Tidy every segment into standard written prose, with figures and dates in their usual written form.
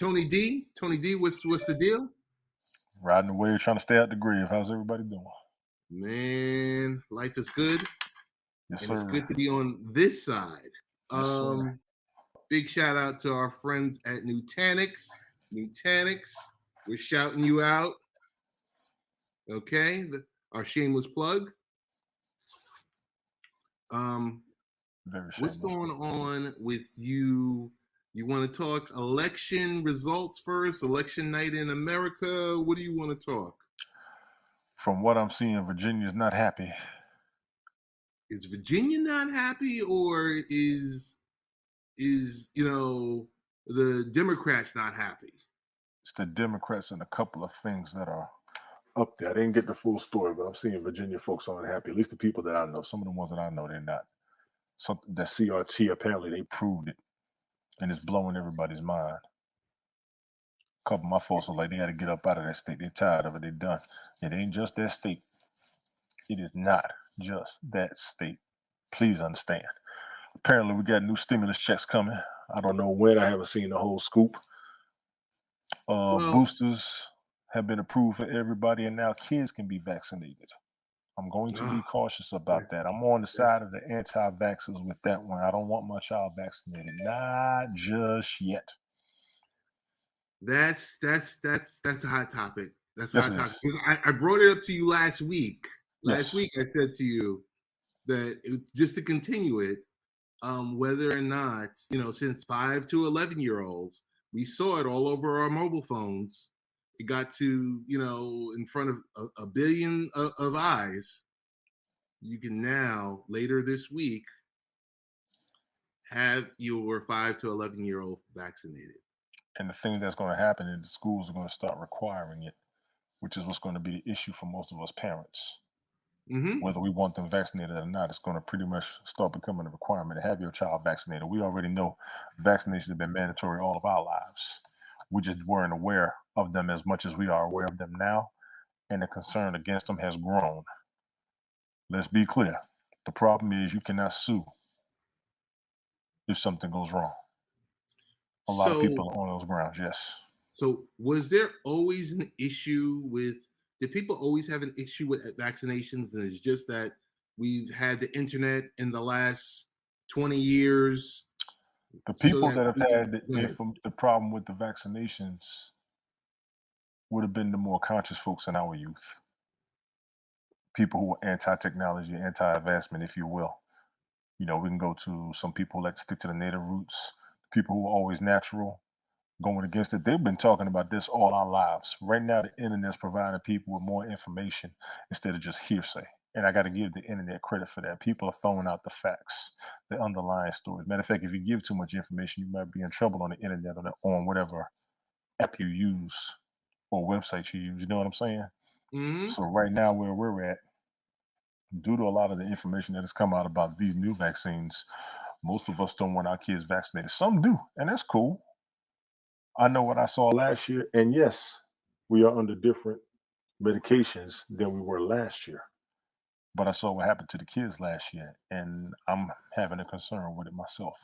Tony D, what's the deal? Riding the wave, trying to stay out the grave. How's everybody doing? Man, life is good. Yes, And sir. it's good to be on this side. Yes, sir. Big shout out to our friends at Nutanix. Nutanix, we're shouting you out. Okay, our shameless plug. What's going on with you? You want to talk election results first? Election night in America? What do you want to talk? From what I'm seeing, Virginia's not happy. Is Virginia not happy, or is the Democrats not happy? It's the Democrats and a couple of things that are up there. I didn't get the full story, but I'm seeing Virginia folks aren't happy. At least the people that I know. Some of the ones that I know, they're not. Something that CRT, apparently they proved it, and it's blowing everybody's mind. A couple of my folks are like, they got to get up out of that state. They're tired of it. They're done. It ain't just that state. It is not just that state. Please understand. Apparently, we got new stimulus checks coming. I don't know when. I haven't seen the whole scoop. Boosters have been approved for everybody, and now kids can be vaccinated. I'm going to be cautious about that. I'm on the side of the anti-vaxxers with that one. I don't want my child vaccinated. Not just yet. That's a hot topic. That's a hot topic. I brought it up to you last week. Last week I said to you that just to continue it, whether or not, since 5 to 11-year-olds, we saw it all over our mobile phones. It got to, in front of a billion of eyes. You can now, later this week, have your 5 to 11-year-old vaccinated. And the thing that's going to happen is the schools are going to start requiring it, which is what's going to be the issue for most of us parents. Mm-hmm. Whether we want them vaccinated or not, it's going to pretty much start becoming a requirement to have your child vaccinated. We already know vaccinations have been mandatory all of our lives. We just weren't aware of them as much as we are aware of them now, and the concern against them has grown. Let's be clear. The problem is you cannot sue if something goes wrong. A lot of people are on those grounds, yes. So was there always an issue with, did people always have an issue with vaccinations? And it's just that we've had the internet in the last 20 years. The people that have had the problem with the vaccinations would have been the more conscious folks in our youth. People who were anti-technology, anti-advancement, if you will. We can go to some people who like to stick to the native roots, people who are always natural, going against it. They've been talking about this all our lives. Right now, the internet's providing people with more information instead of just hearsay. And I got to give the internet credit for that. People are throwing out the facts, the underlying stories. Matter of fact, if you give too much information, you might be in trouble on the internet or on whatever app you use or website you use. You know what I'm saying? Mm-hmm. So right now, where we're at, due to a lot of the information that has come out about these new vaccines, most of us don't want our kids vaccinated. Some do, and that's cool. I know what I saw last year, and yes, we are under different medications than we were last year. But I saw what happened to the kids last year, and I'm having a concern with it myself.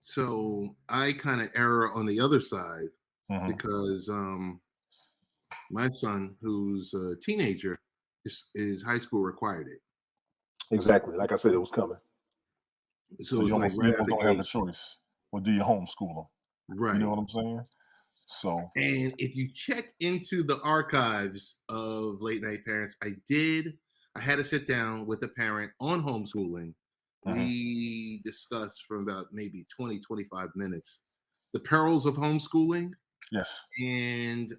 So I kind of err on the other side because my son, who's a teenager, is high school required it. Exactly. Like I said, it was coming. So it's like right out the don't gate. have a choice. Or do you homeschool them? Right. You know what I'm saying? So. And if you check into the archives of Late Night Parents, I had to sit down with a parent on homeschooling. We discussed for about maybe 20, 25 minutes the perils of homeschooling. Yes. And,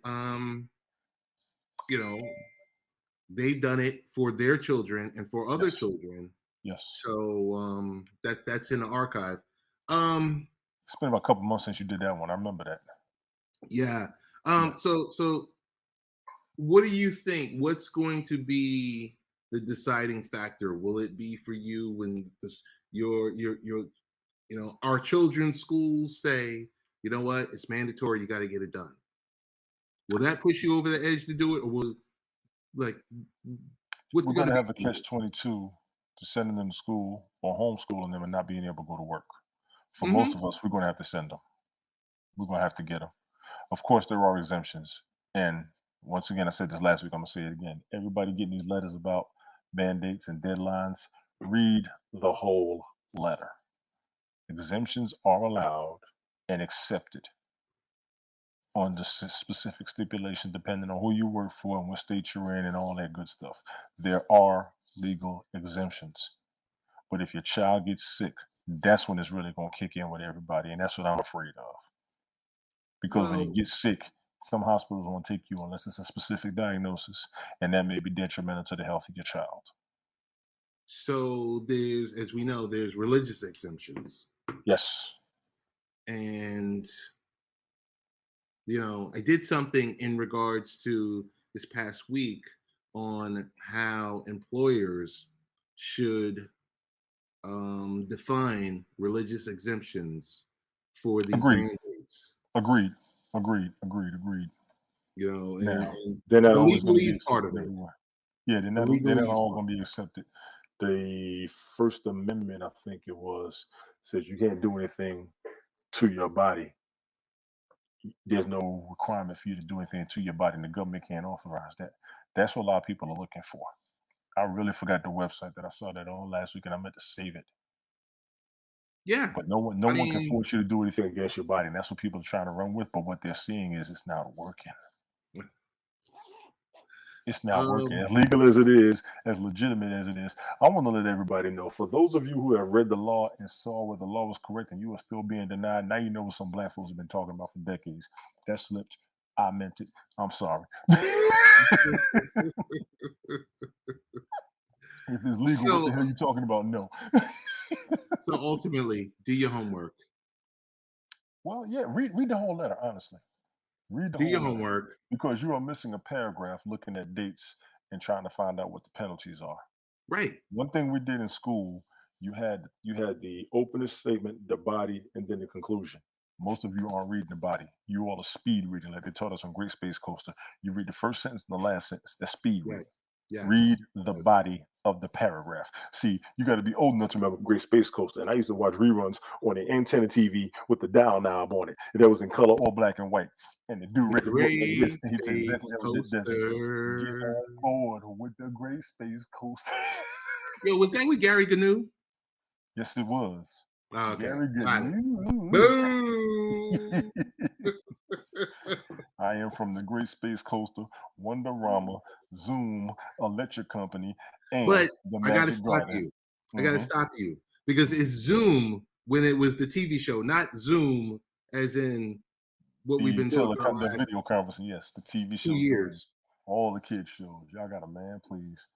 they've done it for their children and for other children. Yes. So that's in the archive. It's been about a couple months since you did that one. I remember that. Yeah. So what do you think? What's going to be the deciding factor? Will it be for you when our children's schools say, you know what, it's mandatory, you got to get it done? Will that push you over the edge to do it, or will we're going to have a catch-22 to sending them to school or homeschooling them and not being able to go to work? For most of us, we're going to have to send them. we're going to have to get them. Of course, there are exemptions. And once again, I said this last week, I'm going to say it again. Everybody getting these letters about mandates and deadlines, read the whole letter. Exemptions are allowed and accepted on the specific stipulation, depending on who you work for and what state you're in and all that good stuff. There are legal exemptions. But if your child gets sick, that's when it's really going to kick in with everybody. And that's what I'm afraid of. Because when you get sick, some hospitals won't take you unless it's a specific diagnosis, and that may be detrimental to the health of your child. So there's, as we know, there's religious exemptions. Yes. And, you know, I did something in regards to this past week on how employers should define religious exemptions for these mandates. Agreed. You know, now, and they're not the always going to legally be is part of accepted it. everywhere. Yeah, they're not all going to be accepted. The First Amendment, I think it was, says you can't do anything to your body. There's no requirement for you to do anything to your body, and the government can't authorize that. That's what a lot of people are looking for. I really forgot the website that I saw that on last week, and I meant to save it. Yeah. But no one can force you to do anything against your body, and that's what people are trying to run with. But what they're seeing is it's not working. It's not working. As legal as it is, as legitimate as it is, I want to let everybody know, for those of you who have read the law and saw where the law was correct and you are still being denied, now you know what some black folks have been talking about for decades. That slipped. I meant it. I'm sorry. If it's legal, what the hell are you talking about? No. So ultimately, do your homework. Well, yeah, read the whole letter, honestly. Read the do your whole homework, because you are missing a paragraph looking at dates and trying to find out what the penalties are. Right. One thing we did in school, you had the opening statement, the body, and then the conclusion. Most of you aren't reading the body. You all are speed reading, like they taught us on Great Space Coaster. You read the first sentence and the last sentence. That's speed reading. Yes. Read the body of the paragraph. See, you got to be old enough to remember Great Space Coaster. And I used to watch reruns on the antenna TV with the dial knob on it. That was in color or black and white. And the dude read the book like this. And he said exactly how it does. Get on board with the Great Space Coaster. Yo, was that with Gary Gnu? Yes, it was. Okay. Gary Gnu. Boom. I am from the Great Space Coaster, Wonderama, Zoom, Electric Company, and but the I gotta Magic stop Garden. you. I gotta stop you because it's Zoom when it was the TV show, not Zoom as in what we've been talking about. The video conferencing, yes, the TV show. 2 years. Zoom, all the kids shows. Y'all got a man, please.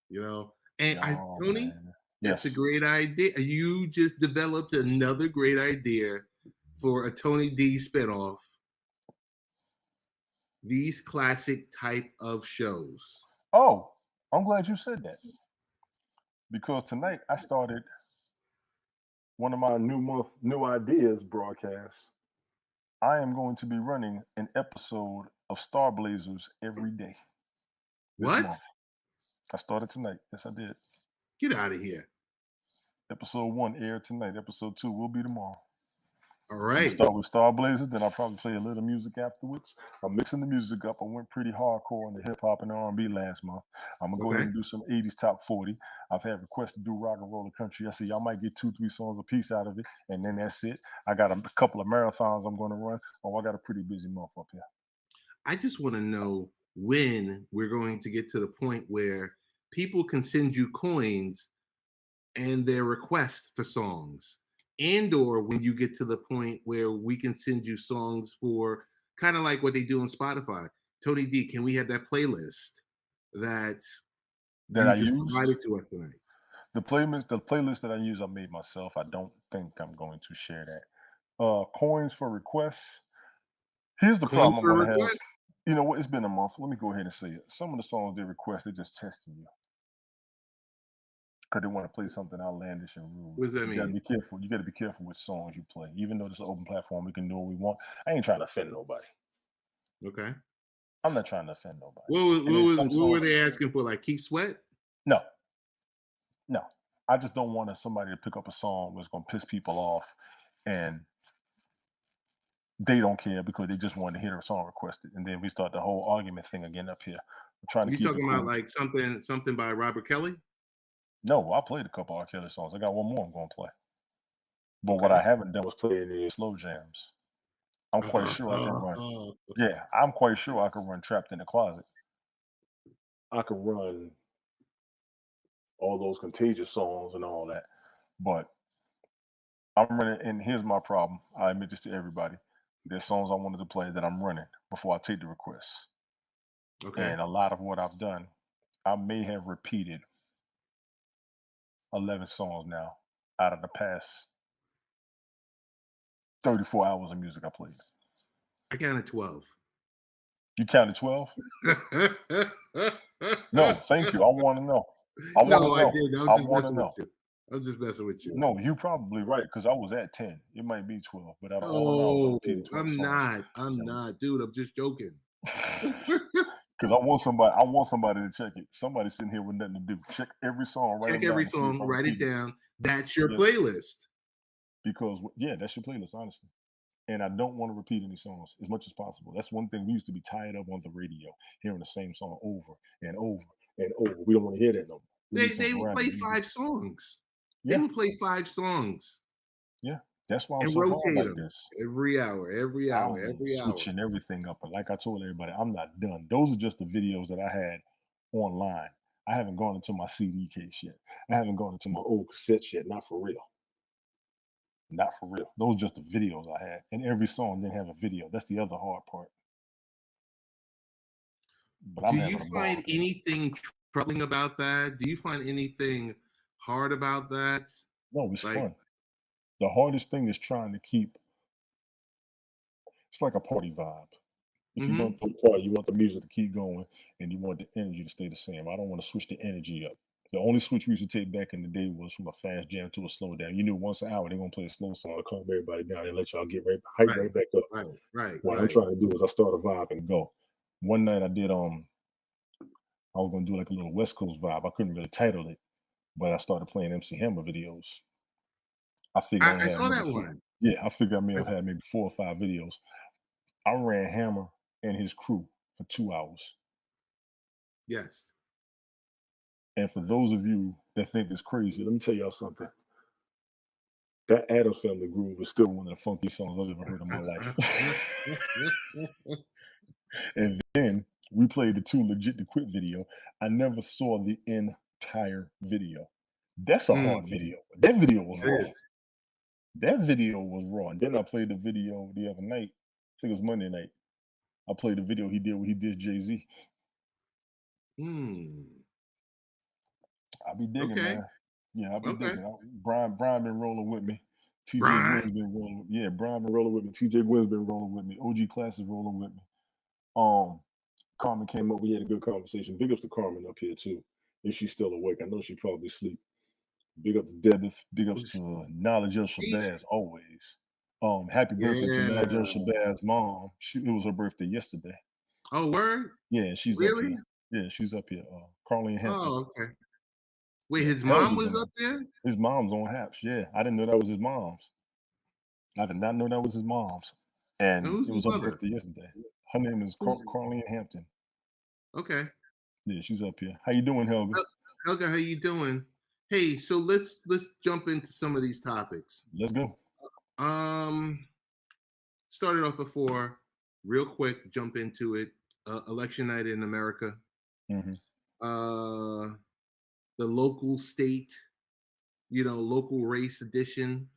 You know, and Tony, man. that's a great idea. You just developed another great idea for a Tony D spinoff. These classic type of shows. Oh, I'm glad you said that. Because tonight I started one of my new ideas broadcasts. I am going to be running an episode of Star Blazers every day. What? Month. I started tonight. Yes, I did. Get out of here. Episode 1 aired tonight. Episode 2 will be tomorrow. All right. Start with Star Blazers, then I'll probably play a little music afterwards. I'm mixing the music up. I went pretty hardcore on the hip hop and R&B last month. I'm gonna go ahead and do some 80s top 40. I've had requests to do rock and roll and country. I said y'all might get 2-3 songs a piece out of it, and then that's it. I got a couple of marathons I'm gonna run. Oh, I got a pretty busy month up here. I just want to know when we're going to get to the point where people can send you coins and their requests for songs. And or when you get to the point where we can send you songs for kind of like what they do on Spotify. Tony D, can we have that playlist that I used provided to us tonight? The playlist that I use, I made myself. I don't think I'm going to share that. Coins for requests. Here's the problem I'm going to have. You know what? It's been a month. Let me go ahead and say it. Some of the songs they request, they're just testing you. Because they want to play something outlandish and rude. What does that mean? You gotta be careful. You gotta be careful which songs you play. Even though it's an open platform, we can do what we want. I ain't trying to offend nobody. Okay. I'm not trying to offend nobody. What were they asking for? Like Keith Sweat? No. I just don't want somebody to pick up a song that's gonna piss people off and they don't care because they just want to hear a song requested, and then we start the whole argument thing again up here. I'm trying to You keep it talking cool. about like something by Robert Kelly? No, I played a couple R. Kelly songs. I got one more I'm gonna play. But Okay. what I haven't done was play any slow jams. I'm quite sure I can run. Yeah, I'm quite sure I can run Trapped in the Closet. I can run all those Contagious songs and all that. But I'm running, and here's my problem. I admit this to everybody. There's songs I wanted to play that I'm running before I take the requests. Okay. And a lot of what I've done, I may have repeated 11 songs now out of the past 34 hours of music I played. I counted 12. You counted 12? No, thank you. I want to know. I want to No, I know. did. I want to know. I'm just messing with you. No, you probably right because I was at 10. It might be 12, but out of all the hours, I repeated 12 I'm songs. not, dude. I'm just joking. Because I want somebody to check it. Somebody sitting here with nothing to do. Check every song. Check every song. Write it down. That's your playlist. Because that's your playlist, honestly. And I don't want to repeat any songs as much as possible. That's one thing we used to be tired of on the radio, hearing the same song over and over and over. We don't want to hear that no more. They would play 5 songs. Yeah. They would play 5 songs. Yeah. That's why I'm and so rotate hard like them this. every hour. I'm switching everything up. And like I told everybody, I'm not done. Those are just the videos that I had online. I haven't gone into my CD case yet. I haven't gone into my old cassettes yet. Not for real. Not for real. Those are just the videos I had. And every song didn't have a video. That's the other hard part. But do you find anything troubling about that? Do you find anything hard about that? No, it's fun. The hardest thing is trying to keep, it's like a party vibe. If you're going to play a party, you want the music to keep going and you want the energy to stay the same. I don't want to switch the energy up. The only switch we used to take back in the day was from a fast jam to a slow down. You knew once an hour they're gonna play a slow song to calm everybody down and let y'all get hype right back up. What I'm trying to do is I start a vibe and go. One night I did I was gonna do like a little West Coast vibe. I couldn't really title it, but I started playing MC Hammer videos. I figured I saw that one. Yeah, I figured I may have had maybe 4 or 5 videos. I ran Hammer and his crew for 2 hours. Yes. And for those of you that think it's crazy, let me tell y'all something. That Addams Family groove is still one of the funkiest songs I've ever heard in my life. And then we played the Too Legit to Quit video. I never saw the entire video. That's a hard video. That video was raw. That video was raw. And then I played the video the other night. I think it was Monday night. I played the video he did where he did Jay-Z. I be digging, man. Yeah, I be digging. Brian been rolling with me. TJ Gwynn's been rolling. Yeah, Brian been rolling with me. TJ Gwynn's been rolling with me. OG Class is rolling with me. Carmen came up. We had a good conversation. Big ups to Carmen up here too. If she's still awake, I know she probably asleep. Big ups to Debith. Big ups to Knowledge El Shabazz always. Happy birthday to Knowledge El Shabazz mom. It was her birthday yesterday. Oh, word? Yeah, she's up here. Yeah, she's up here. Carly and Hampton. Oh, okay. Wait, his mom was up there? His mom's on Haps. Yeah, I didn't know that was his mom's. I did not know that was his mom's. And it was her birthday yesterday. Her name is Carly Hampton. Okay. Yeah, she's up here. How you doing, Helga? Helga, how you doing? Hey, so let's jump into some of these topics. Let's go. Started off before, real quick, jump into it. Election night in America. The local state, local race edition.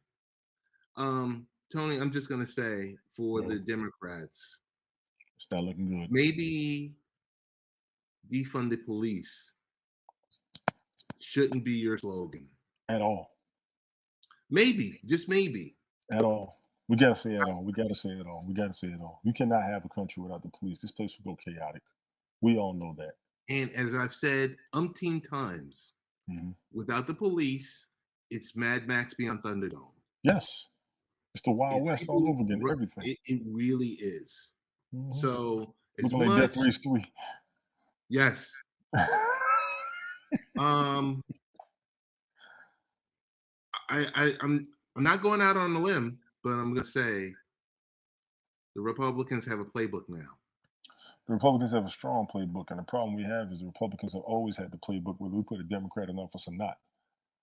Tony, I'm just gonna say for the Democrats, it's not looking good. Maybe defund the police shouldn't be your slogan at all. Maybe, just maybe. At all. We gotta say it all. We gotta say it all. We gotta say it all. We cannot have a country without the police. This place would go chaotic. We all know that. And as I've said umpteen times, without the police, it's Mad Max Beyond Thunderdome. Yes. It's the Wild West all over again. Everything. It really is. So as much, like Death Race 3. Yes. I'm not going out on a limb, but I'm gonna say The Republicans have a playbook now. The Republicans have a strong playbook, and the problem we have is the Republicans have always had the playbook whether we put a Democrat in office or not.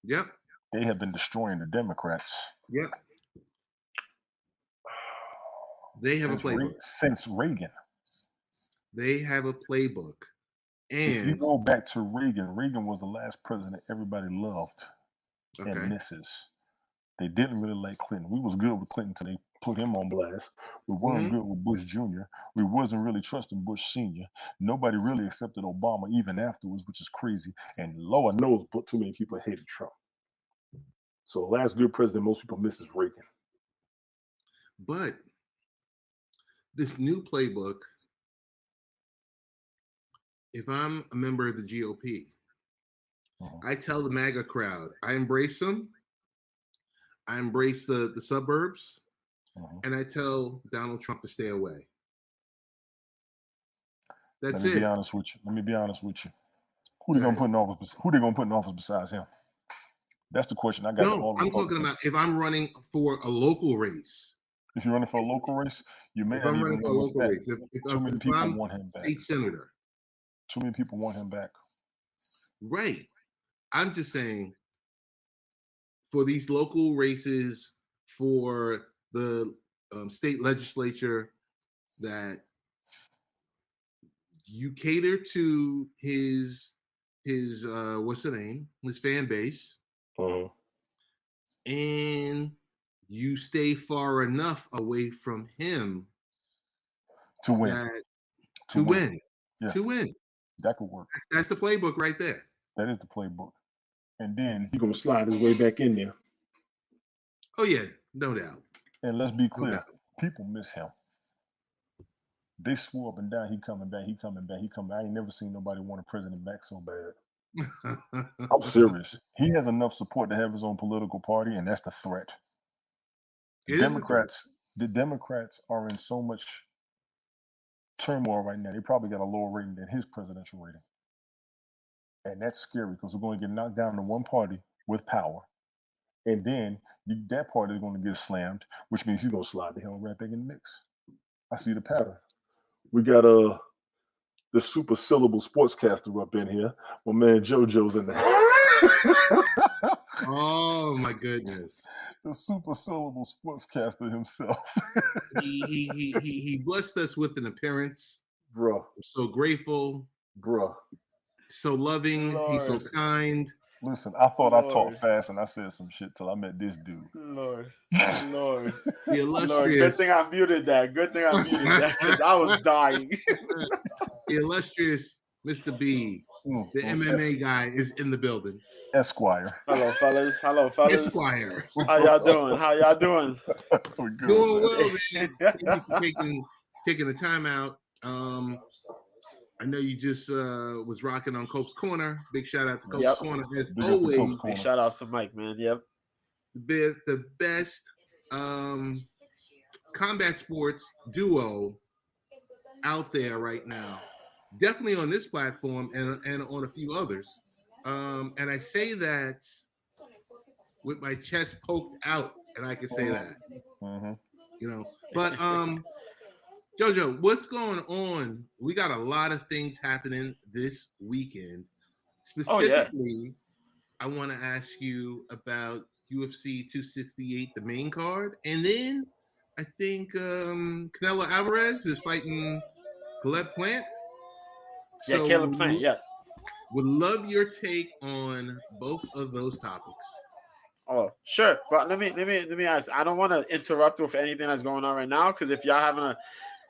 Yep. They have been destroying the Democrats. Yep. They have a playbook. Since Reagan. They have a playbook. And if you go back to Reagan was the last president everybody loved and misses. They didn't really like Clinton. We was good with Clinton until they put him on blast. We weren't good with Bush Jr. We wasn't really trusting Bush Sr. Nobody really accepted Obama even afterwards, which is crazy. And Lord knows, but too many people hated Trump. So the last good president most people miss is Reagan. But this new playbook, if I'm a member of the GOP, I tell the MAGA crowd, I embrace them. I embrace the suburbs, and I tell Donald Trump to stay away. That's it. Let me be honest with you. Who they gonna put in office? Who they gonna put in office besides him? That's the question I got. No, I'm talking about if I'm running for a local race. If you're running for a local race, you may not even for a local race. Too many people want him back. State senator. Too many people want him back. Right. I'm just saying, for these local races, for the state legislature, that you cater to his what's the name? His fan base, and you stay far enough away from him to win. To win. Yeah. To win. That could work. That's the playbook right there. That is the playbook. And then he's gonna slide his way back in there. Oh yeah, no doubt. And let's be clear, people miss him. They swore up and down, he coming back. I ain't never seen nobody want a president back so bad. I'm serious. He has enough support to have his own political party, and that's the threat. The Democrats are in so much turmoil right now. They probably got a lower rating than his presidential rating. And that's scary because we're going to get knocked down to one party with power. And then that party is going to get slammed, which means he's going to slide the hell right back in the mix. I see the pattern. We got the super syllable sportscaster up in here. My man JoJo's in there. Oh my goodness. The super syllable sportscaster himself. he blessed us with an appearance. Bruh. I'm so grateful. Bruh. So loving. Lord. He's so kind. Listen, I thought I talked fast and I said some shit till I met this dude. Lord. The illustrious. Lord, good thing I muted that because I was dying. The illustrious Mr. B, the MMA guy, is in the building. Esquire. Hello, fellas. Esquire. How y'all doing? Doing well, man. Thank you for taking the time out. I know you just was rocking on Cope's Corner. Big shout out to Cope's Corner. As always, big shout out to Mike, man. Yep. The best combat sports duo out there right now. Definitely on this platform and on a few others. And I say that with my chest poked out, and I can say that. You know, but JoJo, what's going on? We got a lot of things happening this weekend. Specifically, I want to ask you about UFC 268, the main card. And then I think Canelo Alvarez is fighting Caleb Plant. So Caleb Plant, Would love your take on both of those topics. Oh, sure. But let me ask. I don't want to interrupt with anything that's going on right now, because if y'all having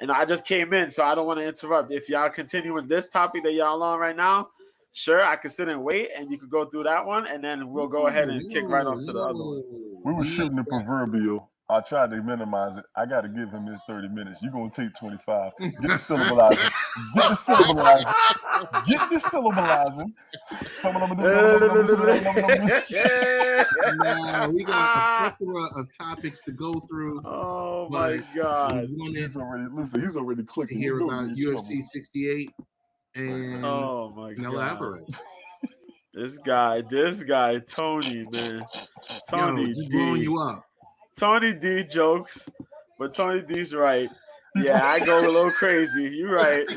I just came in, so I don't want to interrupt. If y'all continuing this topic that y'all on right now, sure, I can sit and wait, and you could go through that one, and then we'll go ahead and kick right off to the other one. We were shooting the proverbial. I tried to minimize it. I got to give him his 30 minutes. You're going to take 25. Get the syllabalizing. Some of them No, we got a plethora of topics to go through. Oh, my God. He's already clicking. To hear about UFC 68 and Canelo Alvarez. This guy, Tony, man. Tony D. blowing you up. Tony D jokes, but Tony D's right. Yeah, I go a little crazy. You're right.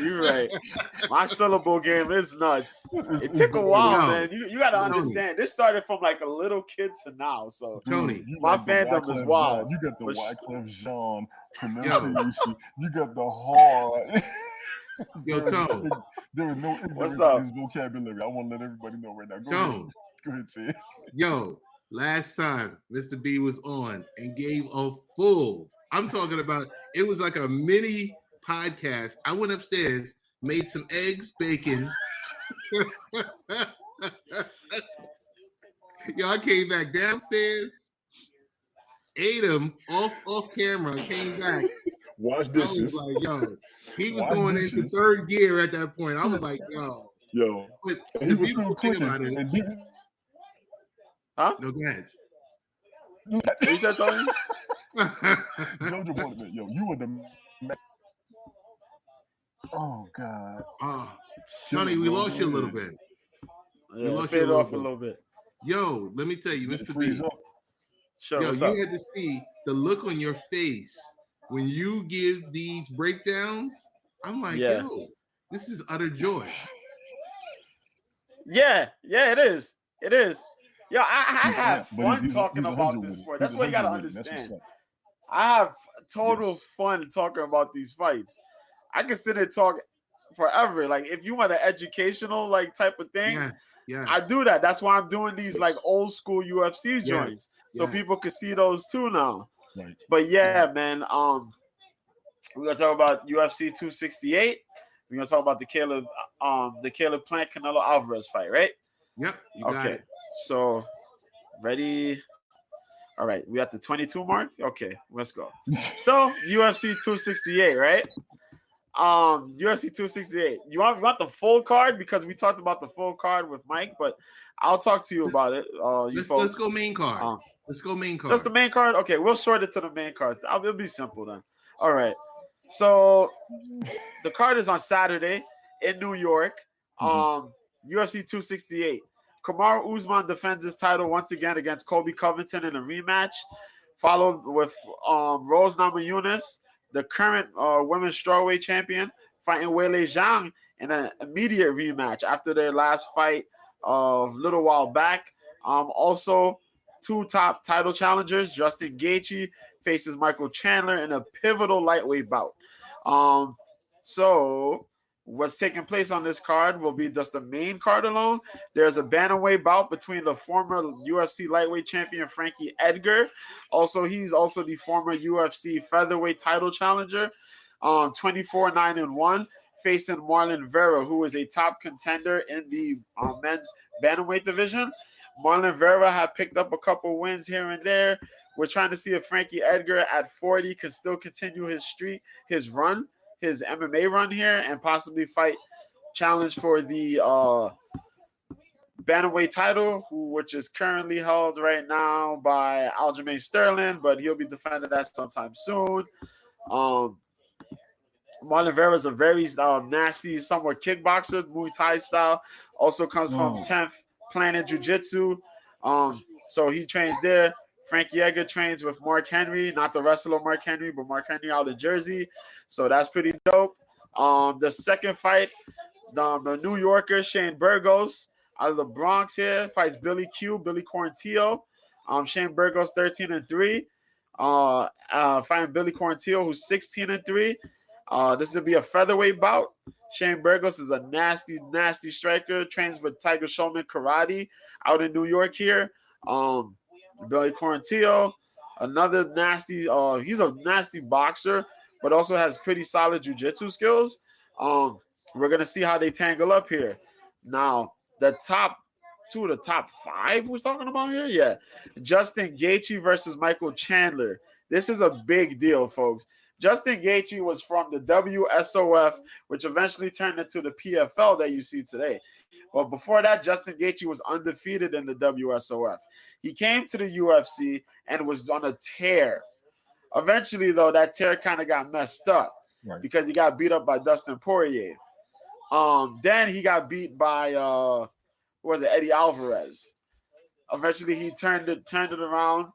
My syllable game is nuts. It took a while, man. You got to understand. This started from like a little kid to now. So Tony, my fandom is wild. You got the Wyclef Jean pronunciation. You got the hard. Yo, Tone. There is no ignorance in his vocabulary. I want to let everybody know right now. Go ahead, Ted. Yo, last time Mr. B was on and gave a full, I'm talking about, it was like a mini podcast. I went upstairs, made some eggs, bacon. Yo, I came back downstairs, ate them off camera, came back. Wash dishes. I was like, yo, he was going into third gear at that point. I was like, yo. But he was still clicking. Huh? No, go ahead. You said something? Jojo wanted it. Yo, you were the man. Oh, God. Sonny, we lost you a little bit. Yeah, we lost fade you off a little bit. Yo, let me tell you, Mr. B. Sure, yo, you had to see the look on your face when you give these breakdowns. I'm like, yo, this is utter joy. Yeah, it is. It is. Yo, I have fun talking about this sport. That's what you got to understand. I have total fun talking about these fights. I can sit and talk forever. Like, if you want an educational like type of thing, I do that. That's why I'm doing these like old school UFC joints, so people can see those too now. Right. But man, we're gonna talk about UFC 268. We're gonna talk about the Caleb Plant Canelo Alvarez fight, right? Yep. You got it. So, ready? All right, we at the 22 mark. Okay, let's go. So UFC 268, right? UFC 268. You want the full card, because we talked about the full card with Mike, but I'll talk to you about it. Let's go main card. Let's go main card. Just the main card. Okay, we'll short it to the main card. It'll be simple then. All right. So the card is on Saturday in New York. UFC 268. Camaro Oozman defends his title once again against Colby Covington in a rematch, followed with Rose Namajunas, the current women's strawweight champion, fighting Weili Zhang in an immediate rematch after their last fight of a little while back. Also, two top title challengers, Justin Gaichi faces Michael Chandler in a pivotal lightweight bout. So what's taking place on this card will be just the main card alone. There's a bantamweight bout between the former UFC lightweight champion Frankie Edgar. He's also the former UFC featherweight title challenger, 24-9-1, facing Marlon Vera, who is a top contender in the men's bantamweight division. Marlon Vera had picked up a couple wins here and there. We're trying to see if Frankie Edgar at 40 can still continue his streak, his MMA run here, and possibly challenge for the bantamweight title, which is currently held right now by Aljamain Sterling, but he'll be defending that sometime soon. Marlon Vera is a very nasty, somewhat kickboxer, Muay Thai style. Also comes from 10th Planet Jiu-Jitsu. So he trains there. Frankie Edgar trains with Mark Henry, not the wrestler Mark Henry, but Mark Henry out of Jersey. So that's pretty dope. The second fight, the New Yorker Shane Burgos out of the Bronx here fights Billy Quarantillo. Shane Burgos 13-3. Fighting Billy Quarantillo, who's 16-3. This will be a featherweight bout. Shane Burgos is a nasty, nasty striker. Trains with Tiger Showman Karate out in New York here. Billy Quarantillo, another nasty. He's a nasty boxer, but also has pretty solid jiu-jitsu skills. We're gonna see how they tangle up here. Now, the top five we're talking about here, Justin Gaichi versus Michael Chandler. This is a big deal, folks. Justin Gaichi was from the WSOF, which eventually turned into the PFL that you see today. But before that, Justin Gaichi was undefeated in the WSOF. He came to the UFC and was on a tear. Eventually, though, that tear kind of got messed up because he got beat up by Dustin Poirier. Then he got beat by Eddie Alvarez. Eventually, he turned it around,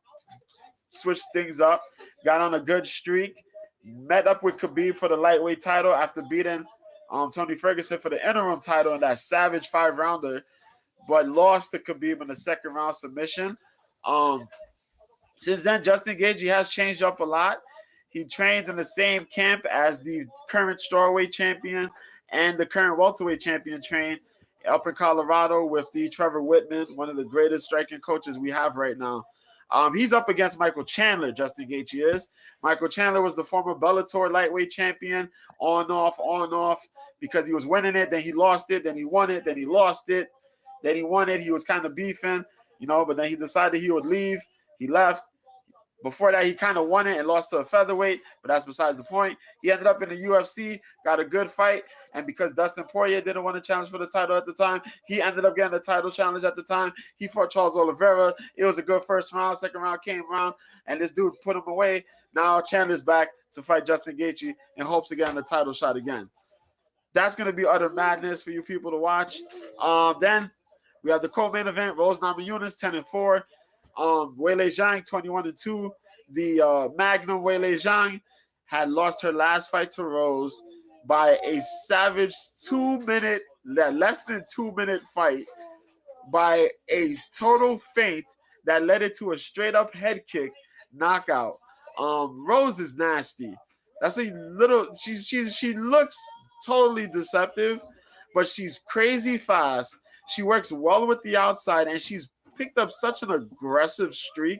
switched things up, got on a good streak. met up with Khabib for the lightweight title after beating Tony Ferguson for the interim title in that savage 5-rounder, but lost to Khabib in the second round submission. Since then, Justin Gagey has changed up a lot. He trains in the same camp as the current strawweight champion and the current welterweight champion train up in Colorado with the Trevor Whitman, one of the greatest striking coaches we have right now. He's up against Michael Chandler, Justin Gagey is. Michael Chandler was the former Bellator lightweight champion, on, off, because he was winning it, then he lost it, then he won it, then he lost it, then he won it. He was kind of beefing, but then he decided he would leave. He left. Before that, he kind of won it and lost to a featherweight, but that's besides the point. He ended up in the UFC, got a good fight, and because Dustin Poirier didn't want to challenge for the title at the time, he ended up getting the title challenge at the time. He fought Charles Oliveira. It was a good first round. Second round came around, and this dude put him away. Now Chandler's back to fight Justin Gaethje in hopes of getting the title shot again. That's going to be utter madness for you people to watch. Then we have the co-main event, Rose Namajunas, 10-4. Weili Zhang, 21-2. The Magnum Weili Zhang had lost her last fight to Rose by a savage 2-minute, less than 2-minute fight by a total feint that led it to a straight-up head kick knockout. Rose is nasty. That's a little. She looks totally deceptive, but she's crazy fast. She works well with the outside, and she's picked up such an aggressive streak.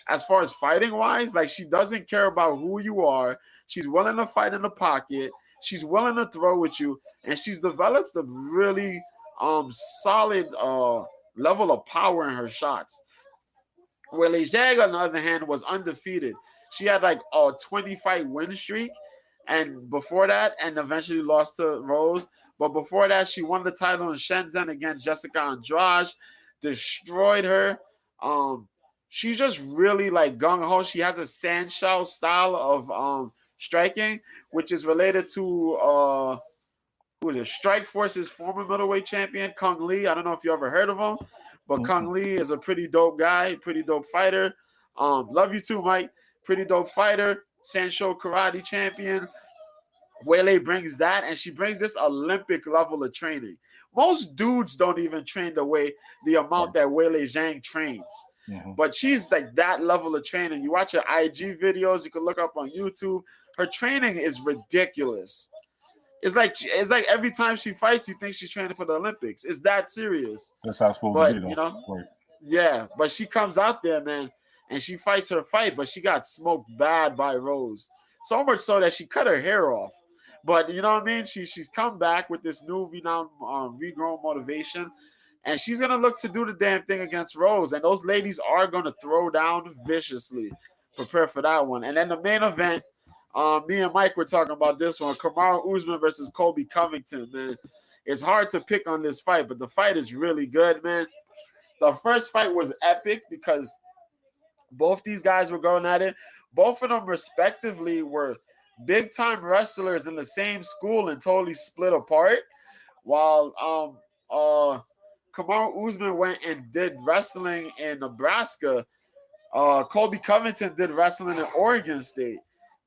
As far as fighting wise, like, she doesn't care about who you are. She's willing to fight in the pocket. She's willing to throw with you, and she's developed a really solid level of power in her shots. Weili Zhang, on the other hand, was undefeated. She had like a 20-fight win streak, and before that, and eventually lost to Rose. But before that, she won the title in Shenzhen against Jessica Andrade, destroyed her. She's just really like gung-ho. She has a Sanshao style of striking, which is related to who is it? Strike Force's former middleweight champion, Kung Lee. I don't know if you ever heard of him, but Kung Lee is a pretty dope guy, pretty dope fighter. Love you too, Mike. Pretty dope fighter, Sanshou karate champion. Weili brings that, and she brings this Olympic level of training. Most dudes don't even train the amount that Weili Zhang trains. But she's like that level of training. You watch her IG videos, you can look up on YouTube. Her training is ridiculous. It's like every time she fights, you think she's training for the Olympics. It's that serious. That's how it's supposed to be, though. Right. Yeah, but she comes out there, man, and she fights her fight, but she got smoked bad by Rose. So much so that she cut her hair off. But you know what I mean? She's come back with this new regrown motivation, and she's going to look to do the damn thing against Rose. And those ladies are going to throw down viciously. Prepare for that one. And then the main event, me and Mike were talking about this one, Camaro Oozman versus Colby Covington, man. It's hard to pick on this fight, but the fight is really good, man. The first fight was epic because both these guys were going at it. Both of them, respectively, were big-time wrestlers in the same school and totally split apart. While Camaro Oozman went and did wrestling in Nebraska, Colby Covington did wrestling in Oregon State.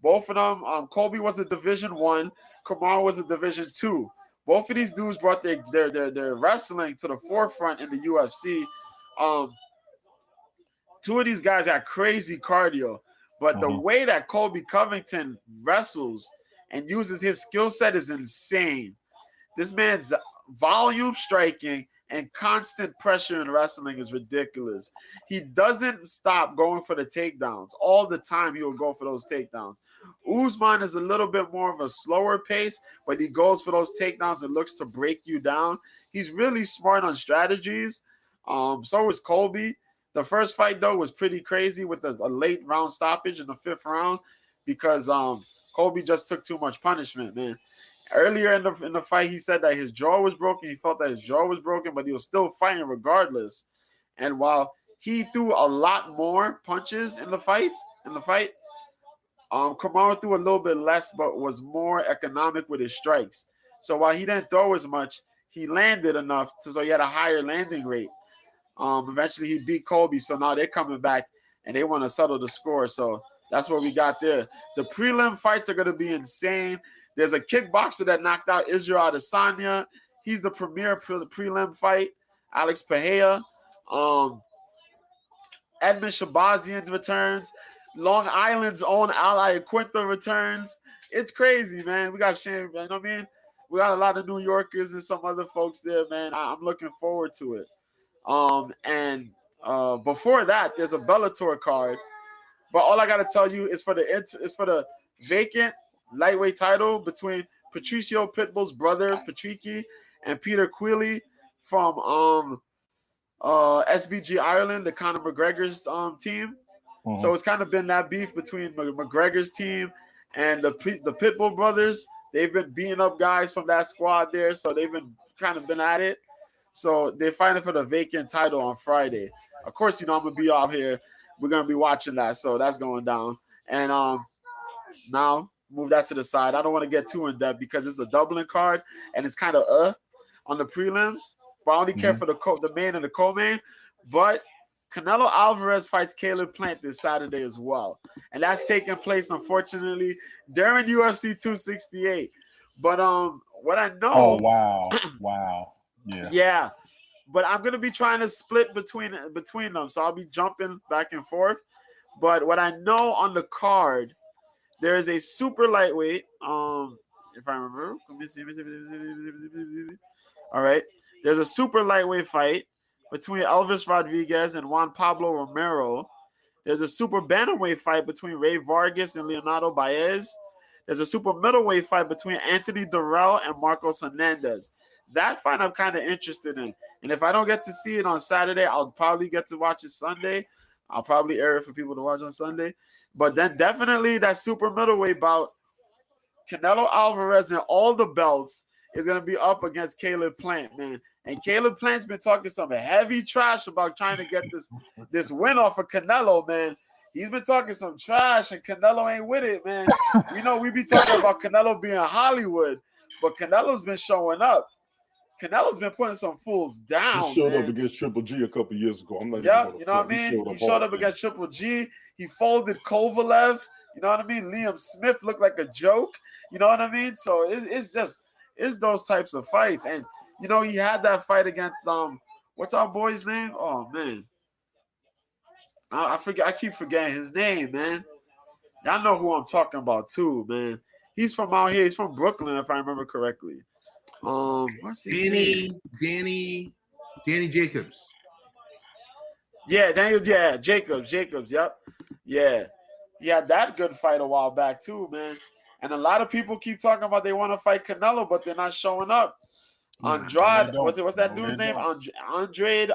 Both of them, Colby was a Division I, Camaro was a Division II. Both of these dudes brought their wrestling to the forefront in the UFC. Two of these guys had crazy cardio, but the way that Colby Covington wrestles and uses his skill set is insane. This man's volume striking and constant pressure in wrestling is ridiculous. He doesn't stop going for the takedowns. All the time he will go for those takedowns. Oozman is a little bit more of a slower pace, but he goes for those takedowns and looks to break you down. He's really smart on strategies. So is Colby. The first fight, though, was pretty crazy with a late round stoppage in the 5th round because Colby just took too much punishment, man. Earlier in the fight, he said that his jaw was broken. He felt that his jaw was broken, but he was still fighting regardless. And while he threw a lot more punches in the fight, Camaro threw a little bit less, but was more economic with his strikes. So while he didn't throw as much, he landed enough so he had a higher landing rate. Eventually, he beat Colby, so now they're coming back and they want to settle the score. So That's what we got there. The prelim fights are going to be insane. There's a kickboxer that knocked out Israel Adesanya. He's the premier for the prelim fight. Alex Pereira. Edmund Shabazian returns. Long Island's own Ally Quinto returns. It's crazy, man. We got Shane, you know what I mean? We got a lot of New Yorkers and some other folks there, man. I'm looking forward to it. And before that, there's a Bellator card. But all I gotta tell you is for the vacant lightweight title between Patricio Pitbull's brother Patricky and Peter Queally from SBG Ireland, the Conor McGregor's team. Mm-hmm. So it's kind of been that beef between McGregor's team and the Pitbull brothers. They've been beating up guys from that squad there, so they've been kind of been at it. So they're fighting for the vacant title on Friday. Of course, I'm gonna be out here. We're gonna be watching that, so that's going down. And now move that to the side. I don't want to get too in depth because it's a Dublin card and it's kind of on the prelims. But I only care for the main and the co-main. But Canelo Alvarez fights Caleb Plant this Saturday as well, and that's taking place unfortunately during UFC 268. But what I know. Oh wow. Yeah. But I'm gonna be trying to split between them, so I'll be jumping back and forth. But what I know on the card, there is a super lightweight. If I remember, let me see. All right, there's a super lightweight fight between Elvis Rodriguez and Juan Pablo Romero. There's a super bantamweight fight between Ray Vargas and Leonardo Baez. There's a super middleweight fight between Anthony Durrell and Marcos Hernandez. That fight I'm kind of interested in. And if I don't get to see it on Saturday, I'll probably get to watch it Sunday. I'll probably air it for people to watch on Sunday. But then definitely that super middleweight bout, Canelo Alvarez and all the belts is going to be up against Caleb Plant, man. And Caleb Plant's been talking some heavy trash about trying to get this win off of Canelo, man. He's been talking some trash, and Canelo ain't with it, man. We be talking about Canelo being Hollywood, but Canelo's been showing up. Canelo's been putting some fools down. He showed up against Triple G a couple years ago. You know what I mean? He showed up against Triple G. He folded Kovalev. You know what I mean? Liam Smith looked like a joke. You know what I mean? So it's those types of fights. And he had that fight against what's our boy's name? Oh man, I forget. I keep forgetting his name, man. Y'all know who I'm talking about too, man. He's from out here. He's from Brooklyn, if I remember correctly. What's his name? Danny Jacobs. Yeah, Jacobs. Yep. Yeah. He had that good fight a while back too, man. And a lot of people keep talking about they want to fight Canelo, but they're not showing up. Andrade, what's that dude's name? Andrade.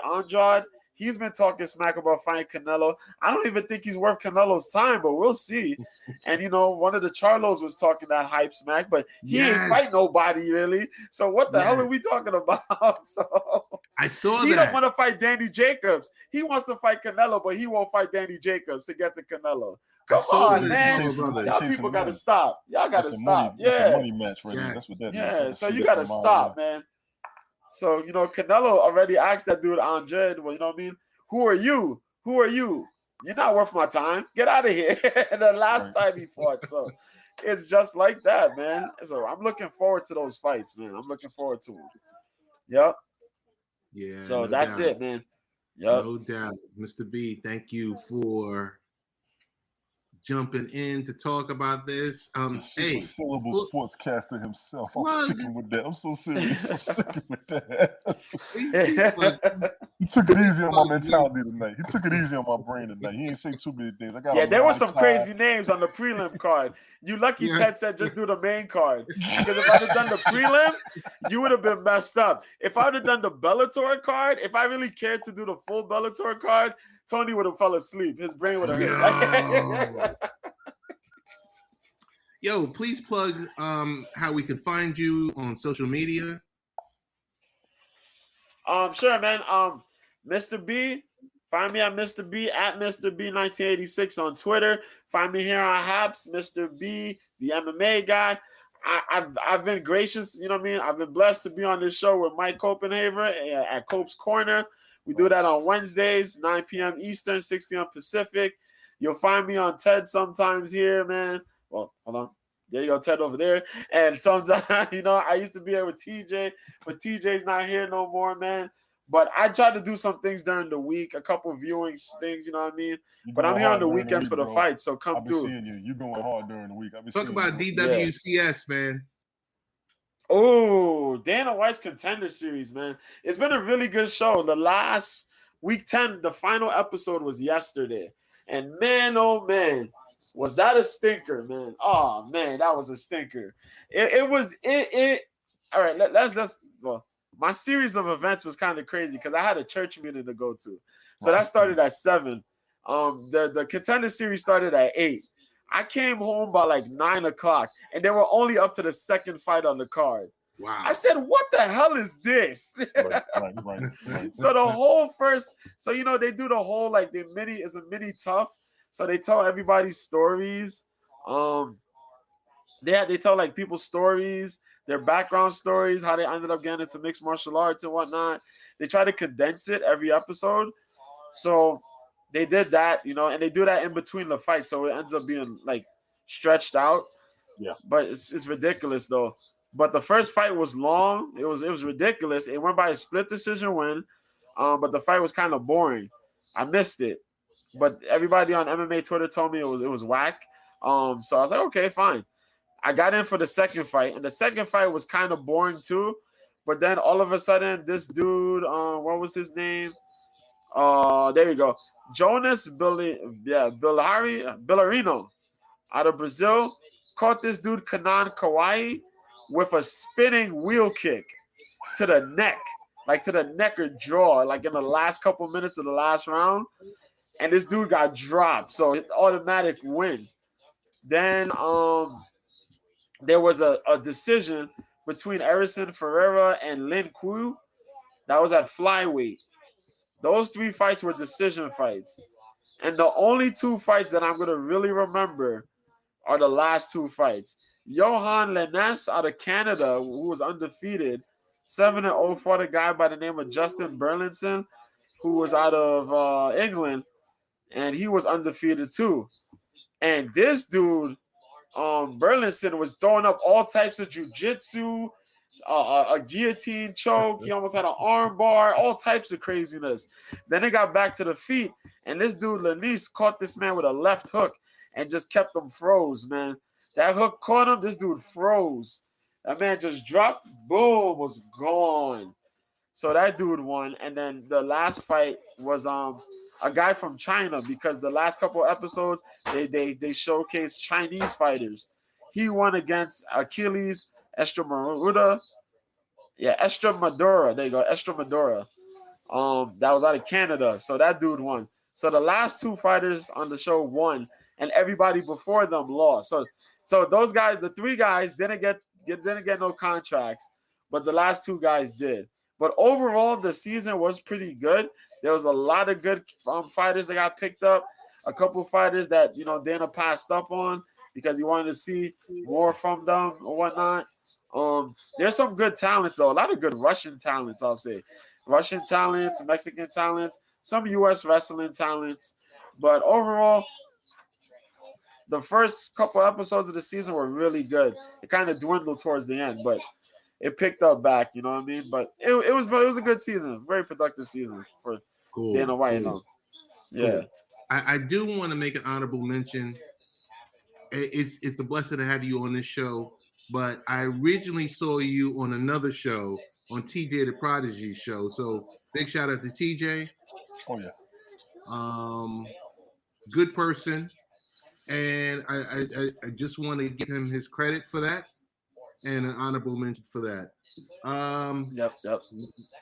He's been talking smack about fighting Canelo. I don't even think he's worth Canelo's time, but we'll see. And, one of the Charlos was talking that hype smack, but he ain't fight nobody, really. So what the hell are we talking about? So I saw he don't want to fight Danny Jacobs. He wants to fight Canelo, but he won't fight Danny Jacobs to get to Canelo. Come on, man. Y'all people got to stop. Y'all got to stop. It's a money match right now. That's what that is. Yeah, so you got to stop, man. So, Canelo already asked that dude, Andre, well, you know what I mean? Who are you? You're not worth my time. Get out of here. The last time he fought. So, it's just like that, man. So, I'm looking forward to those fights, man. I'm looking forward to them. Yep. Yeah. So, that's it, man. Yep. No doubt. Mr. B, thank you for jumping in to talk about this. Hey, syllable sportscaster himself. I'm sticking with that. I'm so serious. I'm sticking with that. He took it easy on my mentality tonight. He took it easy on my brain tonight. He ain't say too many things. There were some crazy names on the prelim card. You lucky Ted said just do the main card. Because if I'd have done the prelim, you would have been messed up. If I would have done the Bellator card, if I really cared to do the full Bellator card, Tony would have fell asleep. His brain would have hurt. Yo, please plug how we can find you on social media. Sure, man. Mr. B, find me at Mr. B at Mr. B 1986 on Twitter. Find me here on Haps, Mr. B, the MMA guy. I've been gracious, you know what I mean? I've been blessed to be on this show with Mike Copenhaver at Cope's Corner. We do that on Wednesdays, 9 p.m. Eastern, 6 p.m. Pacific. You'll find me on Ted sometimes here, man. Well, hold on. There you go, Ted over there. And sometimes, I used to be here with TJ, but TJ's not here no more, man. But I try to do some things during the week, a couple viewing things, you know what I mean? But I'm here on the weekends for the fight, so come through. I've been seeing you. You're going hard during the week. Talk about DWCS, man. Oh, Dana White's Contender Series, man. It's been a really good show. The last week 10, the final episode was yesterday. And man, oh man, was that a stinker, man. Oh man, that was a stinker. It was all right, well, my series of events was kind of crazy because I had a church meeting to go to. So that started at 7. The Contender Series started at 8. I came home by like 9 o'clock, and they were only up to the second fight on the card. Wow. I said, what the hell is this? Right. So the whole first, they do the whole, like, it's a mini tough. So they tell everybody's stories. They tell, like, people's stories, their background stories, how they ended up getting into mixed martial arts and whatnot. They try to condense it every episode. So they did that, and they do that in between the fight, so it ends up being like stretched out. Yeah. But it's ridiculous though. But the first fight was long. It was ridiculous. It went by a split decision win. But the fight was kind of boring. I missed it. But everybody on MMA Twitter told me it was whack. So I was like, okay, fine. I got in for the second fight, and the second fight was kind of boring too. But then all of a sudden, this dude, what was his name? There you go. Jonas Billarino out of Brazil caught this dude Kanan Kawai with a spinning wheel kick to the neck, like to the neck or jaw, like in the last couple minutes of the last round. And this dude got dropped, so it's automatic win. Then there was a decision between Erison Ferreira and Lin Kuo. That was at flyweight. Those 3 fights were decision fights. And the only 2 fights that I'm going to really remember are the last 2 fights. Johan Lennes out of Canada, who was undefeated, 7-0, fought a guy by the name of Justin Burlinson, who was out of England, and he was undefeated too. And this dude, Burlinson, was throwing up all types of jiu-jitsu, a guillotine choke. He almost had an arm bar, all types of craziness. Then they got back to the feet, and this dude, Lennes, caught this man with a left hook and just kept him froze, man. That hook caught him. This dude froze. That man just dropped, boom, was gone. So that dude won. And then the last fight was a guy from China, because the last couple episodes, they showcased Chinese fighters. He won against Achilles Estremadura. Yeah, Estremadura. There you go, Estremadura. That was out of Canada. So that dude won. So the last 2 fighters on the show won, and everybody before them lost. So those guys, the 3 guys, didn't get no contracts, but the last 2 guys did. But overall, the season was pretty good. There was a lot of good fighters that got picked up. A couple fighters that Dana passed up on because he wanted to see more from them or whatnot. There's some good talents though. A lot of good Russian talents, I'll say. Russian talents, Mexican talents, some U.S. wrestling talents. But overall, the first couple episodes of the season were really good. It kind of dwindled towards the end, but it picked up back, you know what I mean? But it was a good season, very productive season for Dana White. Cool. Yeah. Cool. I do want to make an honorable mention. It's a blessing to have you on this show, but I originally saw you on another show, on TJ the Prodigy show. So big shout out to TJ. Oh yeah. Good person, and I just want to give him his credit for that, and an honorable mention for that. Yep.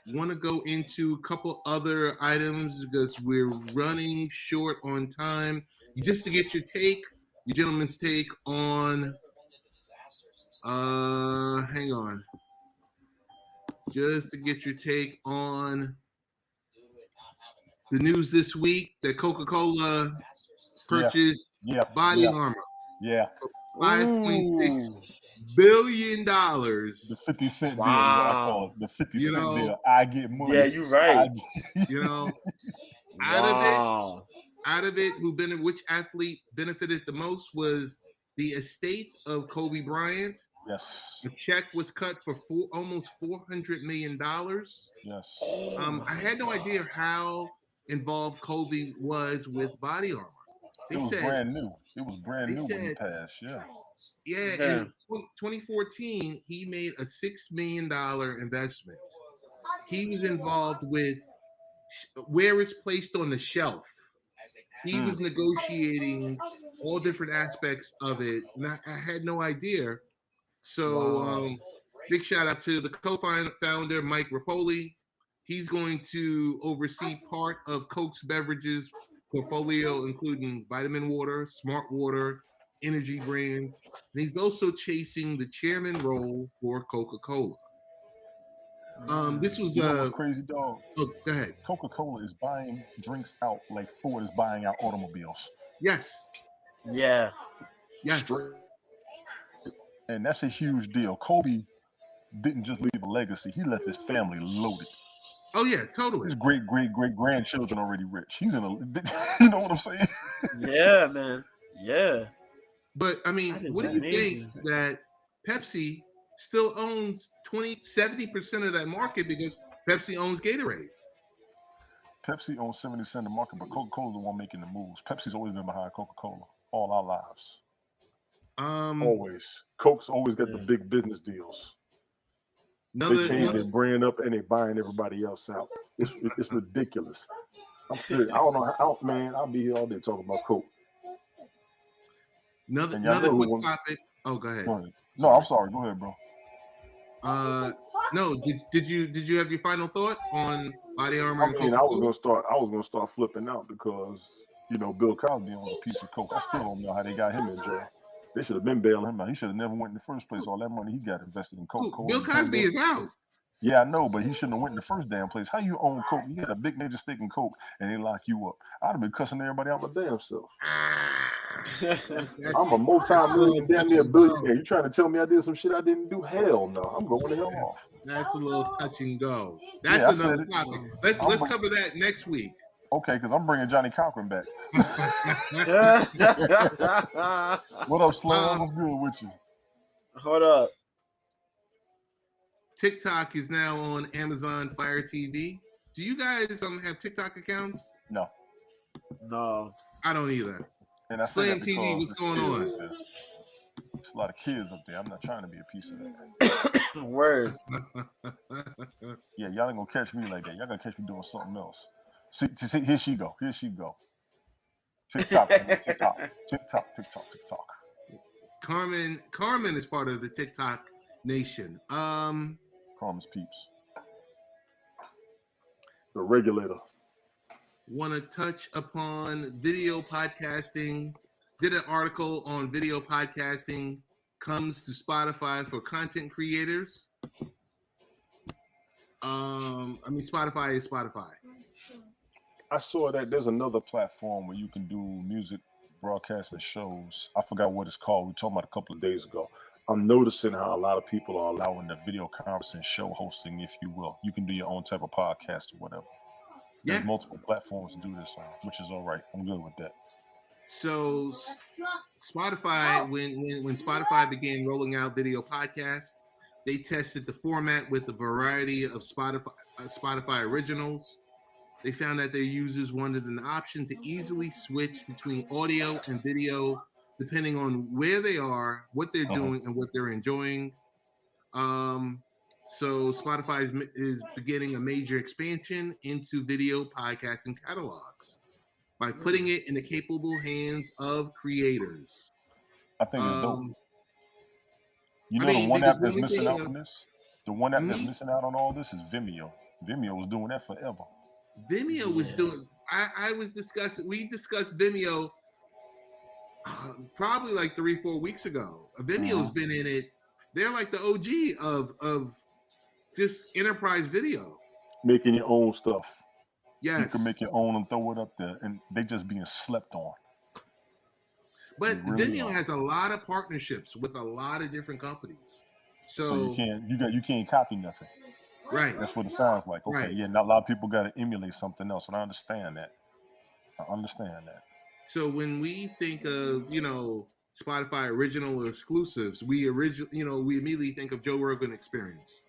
Want to go into a couple other items because we're running short on time. Just to get your gentleman's take on. Hang on. Just to get your take on the news this week that Coca-Cola purchased BodyArnour. Yeah. $5.6 billion. The 50 cent deal, what I call it. The 50 cent deal. I get money. Yeah, you're right. Out of it, out of it, which athlete benefited the most was the estate of Kobe Bryant. Yes. The check was cut for almost $400 million. Yes. I had no idea how involved Colby was with BodyArnour. It was brand new. It was brand new when he passed. Yeah. Yeah, in 2014, he made a $6 million investment. He was involved with where it's placed on the shelf. He was negotiating all different aspects of it, and I had no idea. So, big shout out to the co-founder, Mike Rapoli. He's going to oversee part of Coke's beverages portfolio, including vitamin water, smart water, energy brands. And he's also chasing the chairman role for Coca-Cola. This was what's crazy, dog. Oh, go ahead. Coca-Cola is buying drinks out like Ford is buying out automobiles. Yes. Yeah. Yes. And that's a huge deal. Kobe didn't just leave a legacy; he left his family loaded. Oh yeah, totally. His great grandchildren already rich. He's in a, you know what I'm saying? Yeah, man. Yeah. But I mean, what do you think that Pepsi still owns 70% of that market because Pepsi owns Gatorade? Pepsi owns 70% of the market, but Coca-Cola's the one making the moves. Pepsi's always been behind Coca-Cola all our lives. Always. Coke's always got the big business deals. They change their brand up and they buying everybody else out. It's ridiculous. I'm serious. I don't know man, I'll be here all day talking about Coke. Another quick topic. Oh, go ahead. No, I'm sorry. Go ahead, bro. No. Did you have your final thought on BodyArnour? I mean, I was gonna start flipping out because Bill Cosby owns a piece of Coke. I still don't know how they got him in jail. They should have been bailing him out. He should have never went in the first place. All that money he got invested in Coca-Cola. Bill Cosby is out. Yeah, I know, but he shouldn't have went in the first damn place. How you own Coke? You had a big major stake in Coke, and they lock you up. I'd have been cussing everybody out my damn self. I'm a multi-million, damn near billionaire. You trying to tell me I did some shit I didn't do? Hell no. I'm going the hell off. That's a little touch and go. That's another topic. Let's cover that next week. Okay, because I'm bringing Johnny Cochran back. What up, Slam? What's good with you? Hold up. TikTok is now on Amazon Fire TV. Do you guys have TikTok accounts? No. I don't either. And I Slam TV, what's going on? There's a lot of kids up there. I'm not trying to be a piece of that. Word. Yeah, y'all ain't gonna catch me like that. Y'all gonna catch me doing something else. See, here she go. TikTok. Carmen is part of the TikTok nation. Carmen's peeps. The regulator. Want to touch upon video podcasting. Did an article on video podcasting comes to Spotify for content creators. Spotify is Spotify. I saw that there's another platform where you can do music broadcasting shows. I forgot what it's called. We talked about a couple of days ago. I'm noticing how a lot of people are allowing the video conferencing show hosting, if you will. You can do your own type of podcast or whatever. There's multiple platforms to do this on, which is all right. I'm good with that. So Spotify, when Spotify began rolling out video podcasts, they tested the format with a variety of Spotify originals. They found that their users wanted an option to easily switch between audio and video, depending on where they are, what they're doing, and what they're enjoying. So Spotify is beginning a major expansion into video podcasting catalogs by putting it in the capable hands of creators. I think it's dope. The one app that's missing out on this? The one app that's missing out on all this is Vimeo. Vimeo was doing that forever. Vimeo was doing. We discussed Vimeo probably like 3-4 weeks ago. Vimeo's been in it. They're like the OG of just enterprise video. Making your own stuff. Yes. You can make your own and throw it up there, and they just being slept on. But Vimeo has a lot of partnerships with a lot of different companies. So you can't copy nothing. Right. That's what it sounds like. Okay, right. Yeah, not a lot of people got to emulate something else, and I understand that. I understand that. So when we think of, Spotify original or exclusives, we immediately think of Joe Rogan Experience.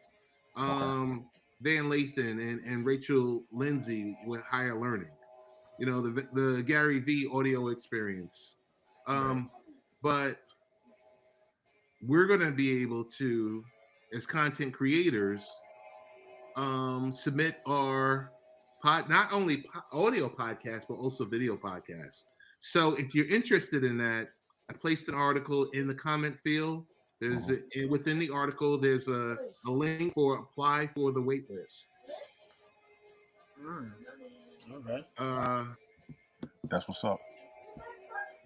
Okay. Van Lathan and Rachel Lindsay with Higher Learning. The Gary V audio experience. But we're going to be able to, as content creators, submit our not only audio podcast, but also video podcasts. So if you're interested in that, I placed an article in the comment field. There's within the article, there's a link for apply for the wait list. Okay. That's what's up.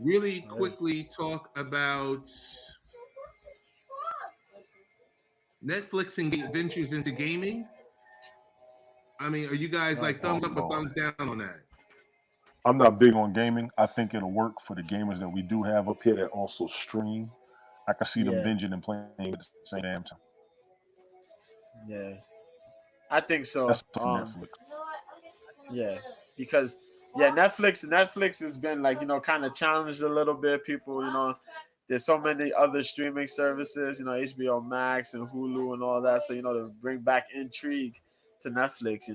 Really quickly talk about Netflix and ventures into gaming. I mean, are you guys like thumbs up or thumbs down on that? I'm not big on gaming. I think it'll work for the gamers that we do have up here that also stream. I can see them binging and playing at the same damn time. Yeah, I think so. That's Netflix. Yeah, because Netflix has been kind of challenged a little bit. People, there's so many other streaming services, HBO Max and Hulu and all that. So to bring back intrigue to Netflix,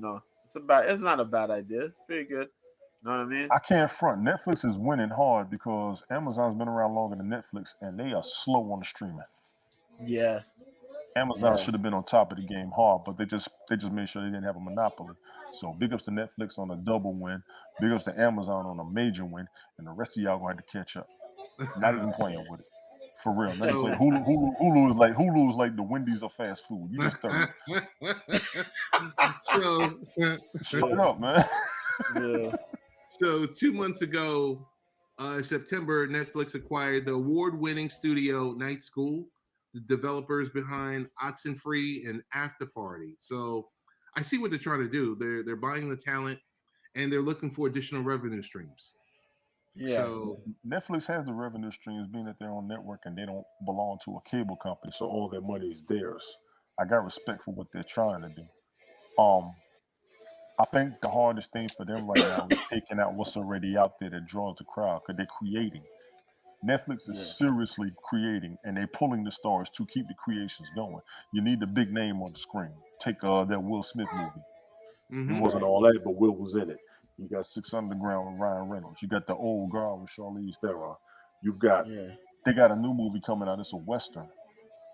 it's not a bad idea. It's pretty good. You know what I mean? I can't front. Netflix is winning hard because Amazon's been around longer than Netflix, and they are slow on the streaming. Yeah. Amazon should have been on top of the game hard, but they just made sure they didn't have a monopoly. So big ups to Netflix on a double win, big ups to Amazon on a major win, and the rest of y'all gonna have to catch up. Not even playing with it. For real. Not even playing. Hulu is like the Wendy's of fast food. You just third. Shut up, man. Yeah. So 2 months ago, September, Netflix acquired the award-winning studio Night School, the developers behind Oxenfree and After Party. So I see what they're trying to do. They're buying the talent and they're looking for additional revenue streams. Yeah. So Netflix has the revenue streams being that they're on network and they don't belong to a cable company, so all their money is theirs. I got respect for what they're trying to do. I think the hardest thing for them right now is taking out what's already out there that draws the crowd because they're creating. Netflix is seriously creating, and they're pulling the stars to keep the creations going. You need the big name on the screen. Take that Will Smith movie. It wasn't all that, but Will was in it. You got Six Underground with Ryan Reynolds. You got The Old Guard with Charlize Theron. You've got they got a new movie coming out. It's a Western.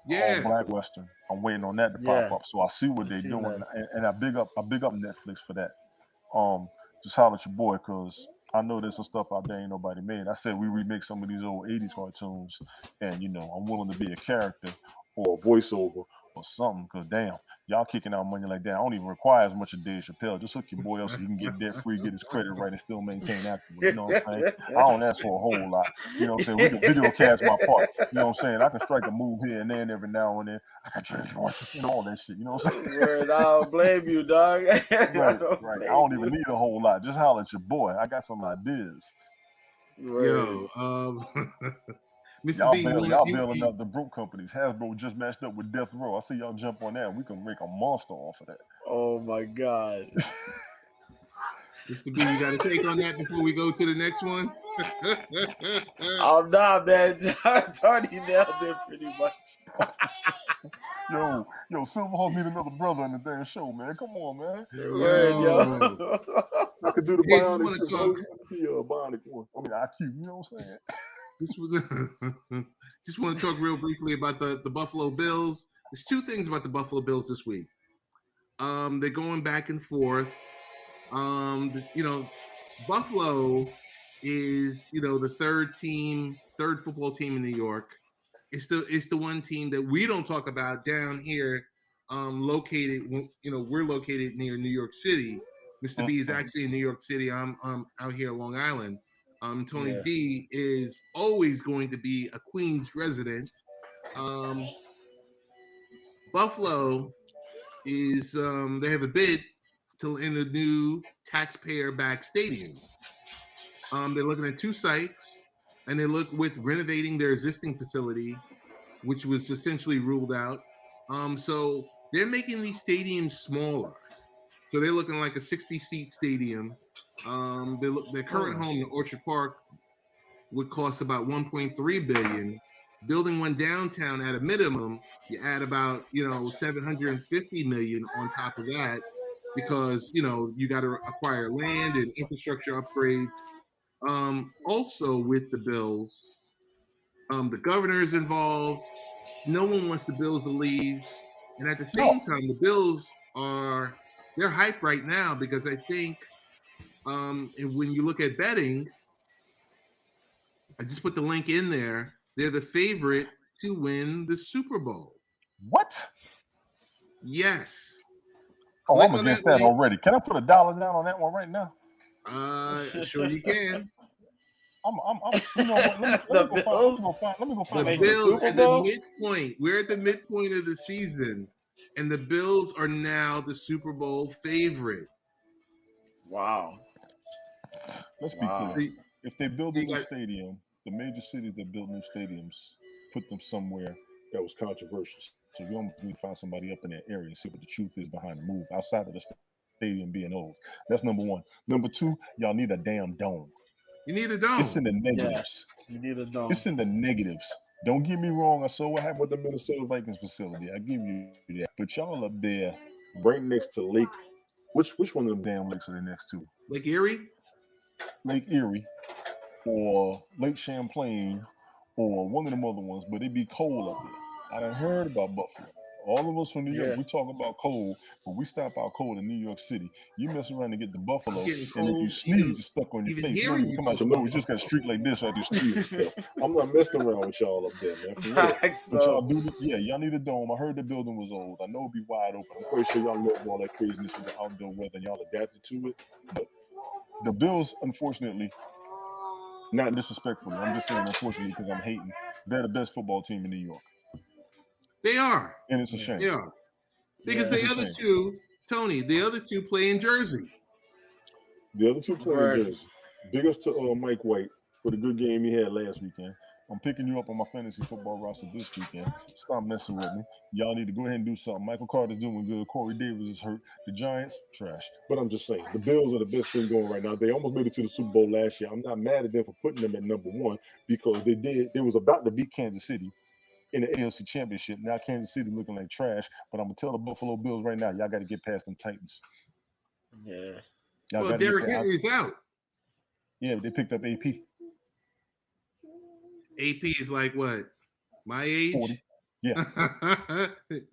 All black Western. I'm waiting on that to pop up. So I see what they're doing. And I big up Netflix for that. Just holler at your boy, because I know there's some stuff out there ain't nobody made. I said we remake some of these old 80s cartoons, and I'm willing to be a character or a voiceover or something, because damn, y'all kicking out money like that. I don't even require as much of Dave Chappelle. Just hook your boy up so he can get debt free, get his credit right, and still maintain afterwards. You know what I'm saying? I don't ask for a whole lot. You know what I'm saying? We can video cast my part. You know what I'm saying? I can strike a move here and there and every now and then. I can change voices and all that shit. You know what I'm saying? Word, I don't blame you, dog. right. I don't even need a whole lot. Just holler at your boy. I got some ideas. Yo, Mr. Y'all B, bailing out the broke companies. Hasbro just matched up with Death Row. I see y'all jump on that. We can make a monster off of that. Oh my God. Mr. B, you got a take on that before we go to the next one? Oh, nah, man. Tony nailed it pretty much. Yo, Silverhawks need another brother in the damn show, man. Come on, man. Yo. I could do the bionic one. I mean, IQ, you know what I'm saying? Just want to talk real briefly about the Buffalo Bills. There's two things about the Buffalo Bills this week. They're going back and forth. Buffalo is, the third football team in New York. It's the one team that we don't talk about down here. Located, we're located near New York City. Mr. B is actually in New York City. I'm out here on Long Island. Tony D is always going to be a Queens resident. Buffalo is they have a bid to in a new taxpayer-backed stadium. They're looking at two sites, and they look with renovating their existing facility, which was essentially ruled out. So they're making these stadiums smaller. So they're looking like a 60-seat stadium. Their current home in Orchard Park would cost about $1.3 billion. Building one downtown at a minimum, you add about $750 million on top of that, because you got to acquire land and infrastructure upgrades. Also with the bills, the governor is involved. No one wants the Bills to leave, and at the same time, the Bills they're hyped right now because I think and when you look at betting, I just put the link in there. They're the favorite to win the Super Bowl. What? Yes. Oh, I'm against that already. Can I put $1 down on that one right now? Sure you can. You know what? Let me go find the Bills at the midpoint. We're at the midpoint of the season, and the Bills are now the Super Bowl favorite. Wow. Let's be clear. If they build a new stadium, the major cities that build new stadiums put them somewhere that was controversial. So you don't need to find somebody up in that area and see what the truth is behind the move outside of the stadium being old. That's number one. Number two, y'all need a damn dome. You need a dome. It's in the negatives. You need a dome. It's in the negatives. Don't get me wrong. I saw what happened with the Minnesota Vikings facility. I give you that. But y'all up there, right next to Lake. Which one of them damn lakes are they next to? Lake Erie? Lake Erie, or Lake Champlain, or one of them other ones. But it'd be cold up there. I done heard about Buffalo. All of us from New York, we talk about cold, but we stop out cold in New York City. You mess around and get to Buffalo, and if you sneeze, it's stuck on your face. You don't even come out your nose. You just got a streak like this right there. I'm not messing around with y'all up there, man. For real. But y'all do, y'all need a dome. I heard the building was old. I know it'd be wide open. I'm pretty sure y'all know all that craziness with the outdoor weather, and y'all adapted to it. But the Bills, unfortunately, not disrespectfully, I'm just saying unfortunately because I'm hating, they're the best football team in New York. They are. And it's a shame. They are. Because the other two, Tony, the other two play in Jersey. The other two play in Jersey. Big ups to Mike White for the good game he had last weekend. I'm picking you up on my fantasy football roster this weekend. Stop messing with me. Y'all need to go ahead and do something. Michael Carter's doing good. Corey Davis is hurt. The Giants, trash. But I'm just saying, the Bills are the best thing going right now. They almost made it to the Super Bowl last year. I'm not mad at them for putting them at number one because they did. They was about to beat Kansas City in the AFC Championship. Now Kansas City looking like trash. But I'm going to tell the Buffalo Bills right now, y'all got to get past them Titans. Yeah. Well, Derrick Henry's out. Yeah, they picked up AP. AP is like what? My age? 40. Yeah.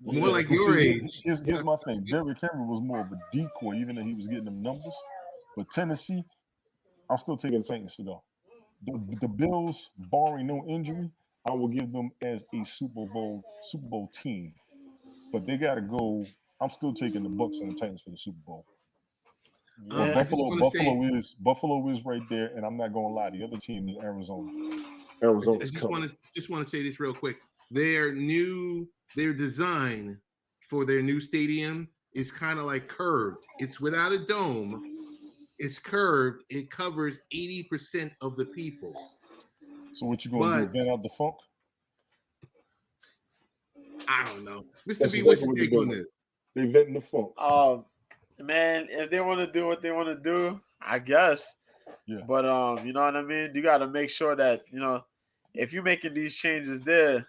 More like your age. Here's my thing. Derrick Henry was more of a decoy, even though he was getting them numbers. But Tennessee, I'm still taking the Titans to go. The Bills, barring no injury, I will give them as a Super Bowl team. But they got to go. I'm still taking the Bucs and the Titans for the Super Bowl. Yeah. Buffalo is right there, and I'm not gonna lie. The other team is Arizona. I just want to say this real quick. Their design for their new stadium is kind of like curved. It's without a dome. It's curved. It covers 80% of the people. So what you gonna do? Vent out the funk? I don't know, Mr. B. What's your take on this? They venting the funk. Man, if they want to do what they want to do, I guess. Yeah. But you know what I mean? You got to make sure that, if you're making these changes there,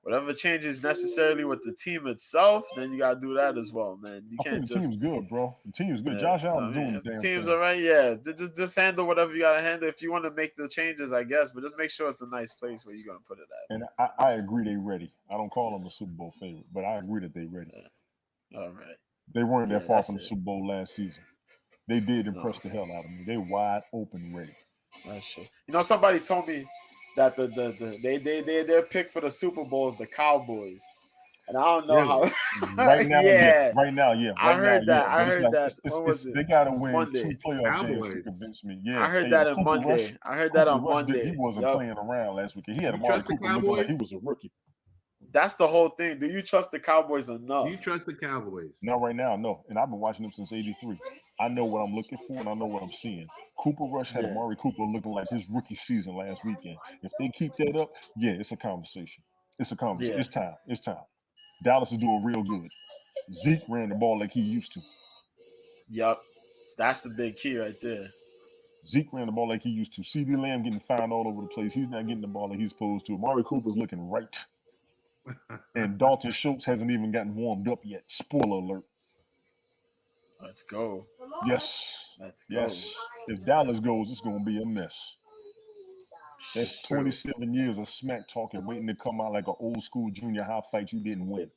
whatever changes necessarily with the team itself, then you got to do that as well, man. You can't the team's good, bro. The team's good. Yeah, Josh Allen doing the damn team's thing. all right, yeah. Just handle whatever you got to handle. If you want to make the changes, I guess, but just make sure it's a nice place where you're going to put it at. And I agree they ready. I don't call them a Super Bowl favorite, but I agree that they ready. Yeah. All right. They weren't that far from the Super Bowl last season. They did impress the hell out of me. They wide open ready. That's true. Somebody told me that their pick for the Super Bowl is the Cowboys, and I don't know how. Right now, yeah. I heard that. What was it? They gotta win Monday. 2 playoff games to convince me. Yeah, I heard that on Monday. He wasn't playing around last week. He had Amari Cooper looking like he was a rookie. That's the whole thing. Do you trust the Cowboys enough? Do you trust the Cowboys? Not right now, no. And I've been watching them since '83. I know what I'm looking for, and I know what I'm seeing. Cooper Rush had Amari Cooper looking like his rookie season last weekend. If they keep that up, it's a conversation. It's a conversation. Yeah. It's time. Dallas is doing real good. Zeke ran the ball like he used to. Yep. That's the big key right there. Zeke ran the ball like he used to. CeeDee Lamb getting fined all over the place. He's not getting the ball like he's supposed to. Amari Cooper's looking right. And Dalton Schultz hasn't even gotten warmed up yet. Spoiler alert. Let's go. Yes. Let's go. Yes. If Dallas goes, it's going to be a mess. That's 27 years of smack talking, waiting to come out like an old school junior high fight you didn't win.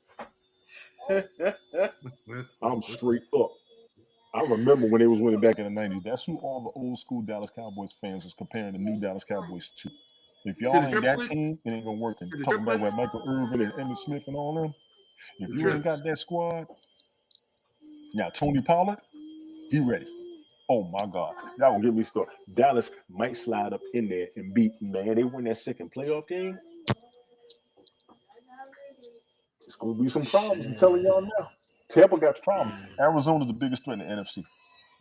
I'm straight up. I remember when they was winning back in the 90s. That's who all the old school Dallas Cowboys fans is comparing the new Dallas Cowboys to. If y'all ain't that team, it ain't going to work. And talking about what Michael Irvin and Emmitt Smith and all them, if you ain't got that squad, now Tony Pollard, he ready. Oh my God. Y'all gonna get me started. Dallas might slide up in there and beat, man. They win that second playoff game. It's gonna be some problems. I'm telling y'all now. Tampa got problems. Arizona's the biggest threat in the NFC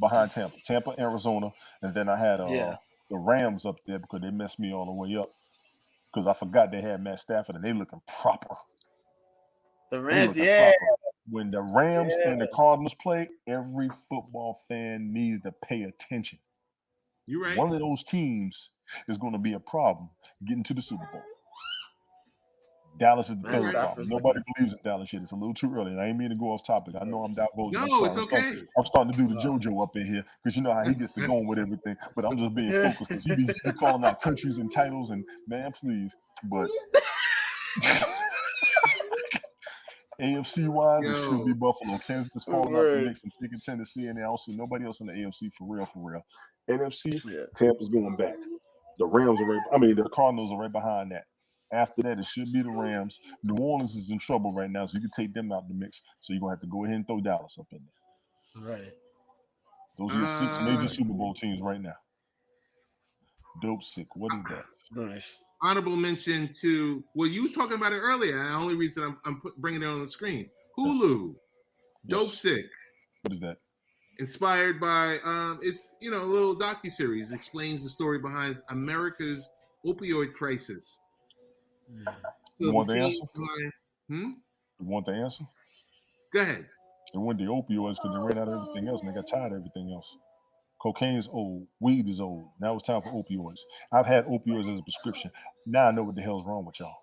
behind Tampa. Tampa, Arizona, and then I had the Rams up there because they messed me all the way up. Because I forgot they had Matt Stafford and they looking proper. The Rams, yeah. Proper. When the Rams and the Cardinals play, every football fan needs to pay attention. You're right. One of those teams is going to be a problem getting to the Super Bowl. Dallas is the third problem. Nobody believes in Dallas yet. It's a little too early. And I ain't mean to go off topic. I know I'm divulging. No, it's okay. I'm starting to do the JoJo up in here because you know how he gets to going with everything. But I'm just being focused because he be calling out countries and titles and man, please. But AFC wise, it should be Buffalo. Kansas is falling out the mix and taking Tennessee, and I don't see nobody else in the AFC for real. NFC, Tampa's going back. The Rams are the Cardinals are right behind that. After that, it should be the Rams. New Orleans is in trouble right now, so you can take them out the mix. So you're going to have to go ahead and throw Dallas up in there. Right. Those are your 6 major Super Bowl teams right now. Dope sick. What is that? Nice. Honorable mention to, well, you were talking about it earlier. And the only reason I'm bringing it on the screen. Hulu. Dope sick. What is that? Inspired by, it's, a little docuseries. Explains the story behind America's opioid crisis. You want the answer? You want the answer? Go ahead. They went the opioids because they ran out of everything else and they got tired of everything else. Cocaine's old. Weed is old. Now it's time for opioids. I've had opioids as a prescription. Now I know what the hell's wrong with y'all.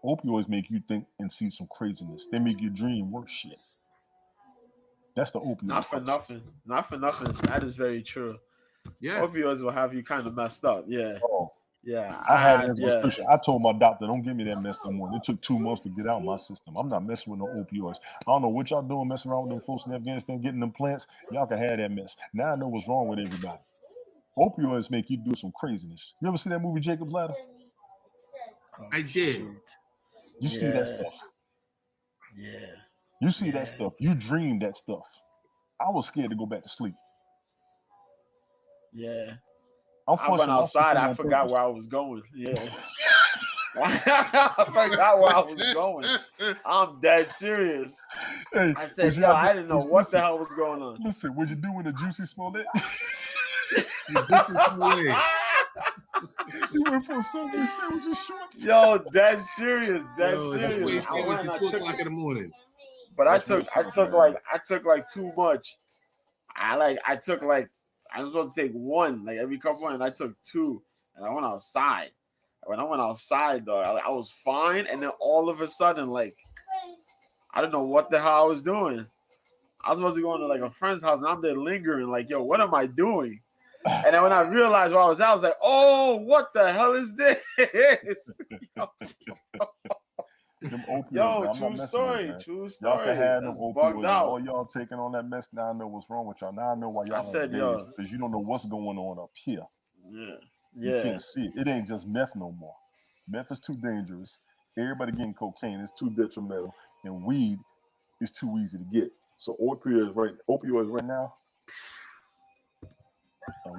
Opioids make you think and see some craziness. They make you dream worse shit. That's the opioid. Not for nothing. That is very true. Yeah. Opioids will have you kind of messed up. Yeah. Oh. Yeah, I had it as a prescription. I told my doctor, don't give me that mess no more. It took 2 months to get out of my system. I'm not messing with no opioids. I don't know what y'all doing messing around with them folks in Afghanistan getting them plants. Y'all can have that mess. Now I know what's wrong with everybody. Opioids make you do some craziness. You ever see that movie Jacob's Ladder? I did. You see that stuff. Yeah. You see that stuff. You dream that stuff. I was scared to go back to sleep. Yeah. I went outside. I forgot where I was going. Yeah. I forgot where I was going. I'm dead serious. Hey, I said, I didn't know what the hell was going on. Listen, what'd you do in the Juicy Smollett? You went for a Subway sandwich and shorts? Yo, dead serious. Serious. I went at 2 o'clock in the morning. But I took like too much. I was supposed to take 1, like every couple, and I took 2, and I went outside. When I went outside, though, I was fine, and then all of a sudden, like, I don't know what the hell I was doing. I was supposed to go into like a friend's house, and I'm there lingering, like, yo, what am I doing? And then when I realized where I was at, I was like, oh, what the hell is this? Yo, true story. Y'all can have them opioids. All y'all taking on that mess. Now I know what's wrong with y'all. Now I know why y'all because you don't know what's going on up here. Yeah. You can't see it. It ain't just meth no more. Meth is too dangerous. Everybody getting cocaine is too detrimental, and weed is too easy to get. So opioids right now.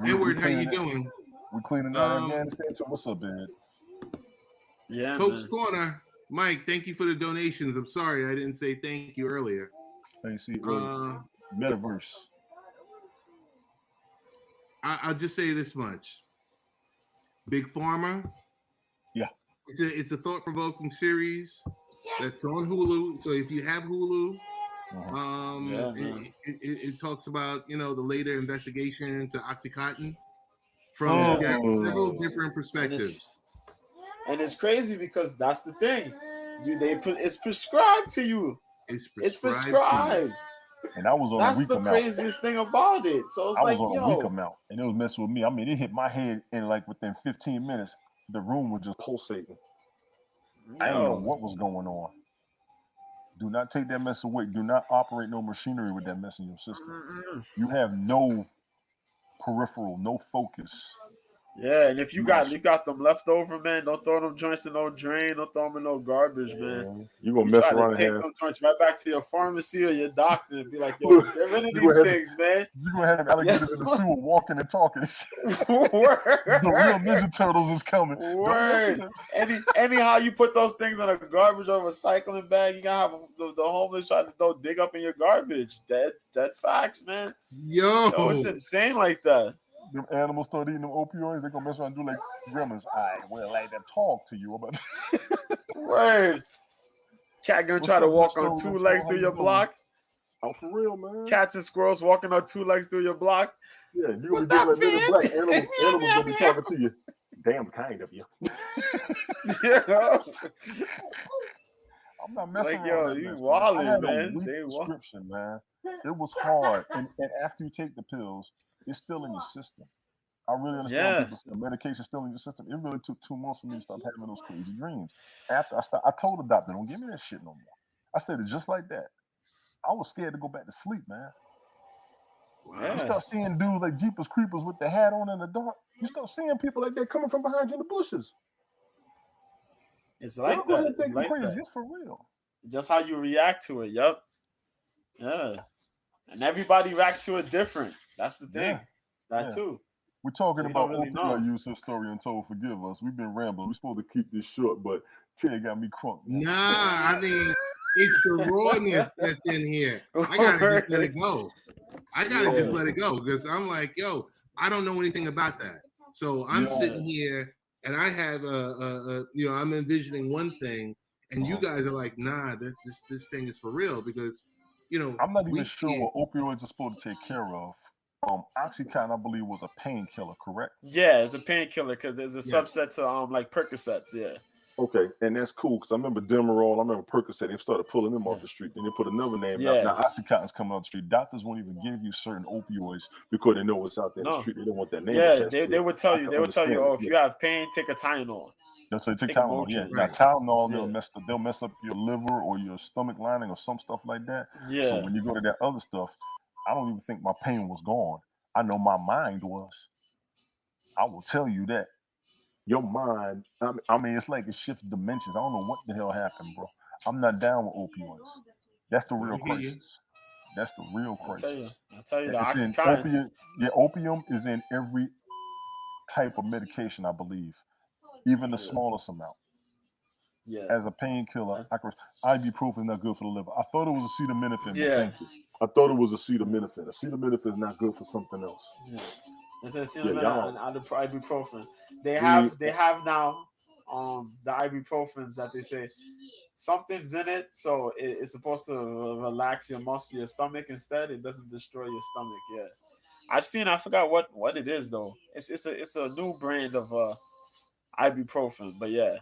Edward, how you doing? We're cleaning out Afghanistan. So what's up, Ed? Yeah, Coach Corner. Mike, thank you for the donations. I'm sorry I didn't say thank you earlier. Thanks. Metaverse. I'll just say this much. Big Pharma. Yeah. It's a thought-provoking series that's on Hulu. So if you have Hulu, It talks about the later investigation into OxyContin from several different perspectives. And it's crazy because that's the thing. It's prescribed to you. It's prescribed. And I was on a weak amount. That's the craziest thing about it. So it's I was on a weak amount, and it was messing with me. I mean, it hit my head, and like within 15 minutes, the room was just pulsating. I didn't know what was going on. Do not take that mess away. Do not operate no machinery with that mess in your system. You have no peripheral, no focus. Yeah, and if you got them left over, man, don't throw them joints in no drain. Don't throw them in no garbage, man. You gonna mess around and take them joints right back to your pharmacy or your doctor and be like, "Yo, get rid of these things, man." You gonna have alligators in the sewer walking and talking. The real Ninja Turtles is coming. Word. Anyhow, you put those things in a garbage or recycling bag, you gotta have the homeless try to go dig up in your garbage. Dead facts, man. Yo, it's insane like that. Them animals start eating them opioids, they're gonna mess around and do like gremlins. I will like to talk to you about Word. Cat gonna try to walk on two legs through your block. Oh, for real, man. Cats and squirrels walking on two legs through your block. Yeah, you gonna be doing like Men in Black. Animals gonna be talking to you. Damn kind of you. Yeah. I'm not messing like, around. Yo, you wildin', man. They prescription, man. It was hard, and after you take the pills, it's still in your system. I really understand people say medication still in your system. It really took 2 months for me to stop having those crazy dreams. After I told the doctor, don't give me that shit no more. I said it just like that. I was scared to go back to sleep, man. Wow. You start seeing dudes like Jeepers Creepers with the hat on in the dark. You start seeing people like that coming from behind you in the bushes. It's like that. It's like crazy. that. It's for real. Just how you react to it. Yep. Yeah. And everybody reacts to it different. That's the thing. That too. We're talking about opioid use. History Untold. Forgive us. We've been rambling. We're supposed to keep this short, but Ted got me crunk. Nah, I mean, it's the rawness that's in here. I gotta just let it go. I gotta just let it go because I'm like, yo, I don't know anything about that. So I'm sitting here and I have I'm envisioning one thing, and you guys are like, nah, this thing is for real because, I'm not even sure what opioids are supposed to take care of. OxyContin, I believe, was a painkiller, correct? Yeah, it's a painkiller because there's a subset to like Percocets. Yeah. Okay, and that's cool because I remember Demerol, I remember Percocet. They started pulling them off the street. Then they put another name out. Now OxyContin's coming off the street. Doctors won't even give you certain opioids because they know what's out there in the street. They don't want that name. Yeah, they would tell you. They would tell you, if you have pain, take a Tylenol. That's what they take Tylenol. Yeah, now Tylenol they'll mess up your liver or your stomach lining or some stuff like that. Yeah. So when you go to that other stuff, I don't even think my pain was gone. I know my mind was. I will tell you that. Your mind, I mean, it's like it shifts dimensions. I don't know what the hell happened, bro. I'm not down with opioids. That's the real crisis. That's the real crisis. I'll tell you the OxyContin. Opium is in every type of medication, I believe. Even the smallest amount. Yeah. As a painkiller, ibuprofen is not good for the liver. I thought it was acetaminophen. Yeah. I thought it was acetaminophen. Acetaminophen is not good for something else. Yeah. It's acetaminophen and ibuprofen. They have now the ibuprofens that they say something's in it, so it's supposed to relax your stomach instead. It doesn't destroy your stomach. Yeah. I forgot what it is though. It's a new brand of ibuprofen, but yeah.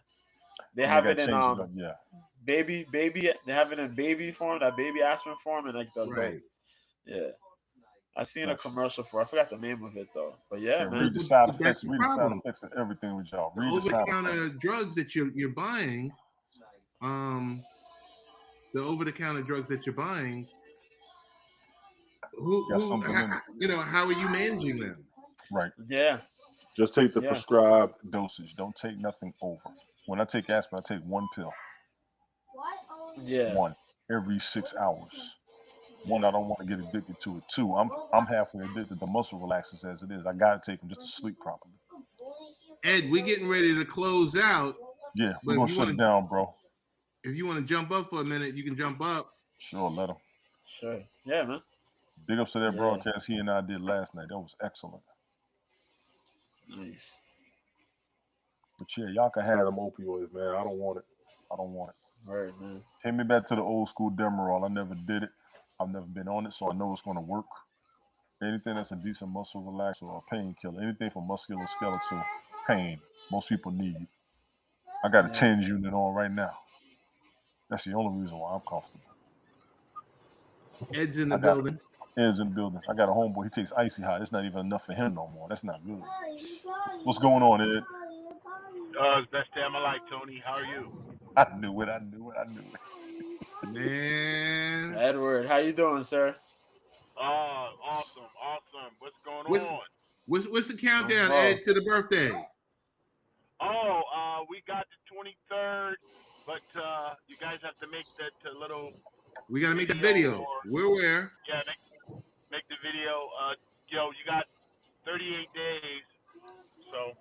They have it in baby. They have it in baby form, that baby aspirin form, and like the yeah. I seen a commercial for. I forgot the name of it though, but man. Read the side effects. Read the side effects and everything with y'all. Read the over-the-counter drugs that you're buying. The over-the-counter drugs that you're buying. How are you managing them? Right. Yeah. Just take the prescribed dosage. Don't take nothing over. When I take aspirin, I take 1 pill. Yeah. 1 every 6 hours. 1, I don't want to get addicted to it. 2, I'm halfway addicted to muscle relaxers as it is. I gotta take them just to sleep properly. Ed, we're getting ready to close out. Yeah, we're gonna shut it down, bro. If you want to jump up for a minute, you can jump up. Sure, let him. Sure. Yeah, man. Big ups to that broadcast he and I did last night. That was excellent. Nice. But yeah, y'all can have them opioids, man. I don't want it. I don't want it. Right, man. Take me back to the old school Demerol. I never did it. I've never been on it, so I know it's going to work. Anything that's a decent muscle relaxer or a painkiller, anything for musculoskeletal pain, most people need. I got a TENS unit on right now. That's the only reason why I'm comfortable. Ed's in the building. Ed's in the building. I got a homeboy. He takes icy hot. It's not even enough for him no more. That's not good. What's going on, Ed? It's best day of my life, Tony. How are you? I knew it. Man. Edward, how you doing, sir? Awesome. What's going on? What's the countdown, Ed, to the birthday? We got the 23rd, but you guys have to make that little. We got to make the video. We're aware. Yeah, make the video. You got 38 days, so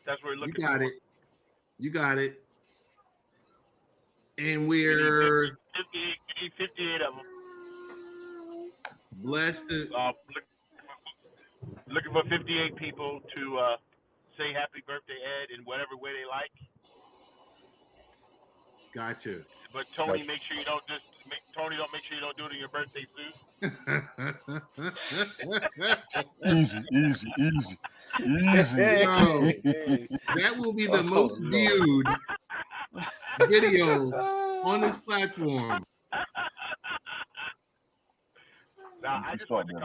that's what we're looking for. You got it. And we're 58 of them. Blessed. Looking for 58 people to say happy birthday, Ed, in whatever way they like. Gotcha. But Tony, make sure you don't make sure you don't do it in your birthday suit. Easy. No, that will be the most viewed video on this platform. Now, I just want to come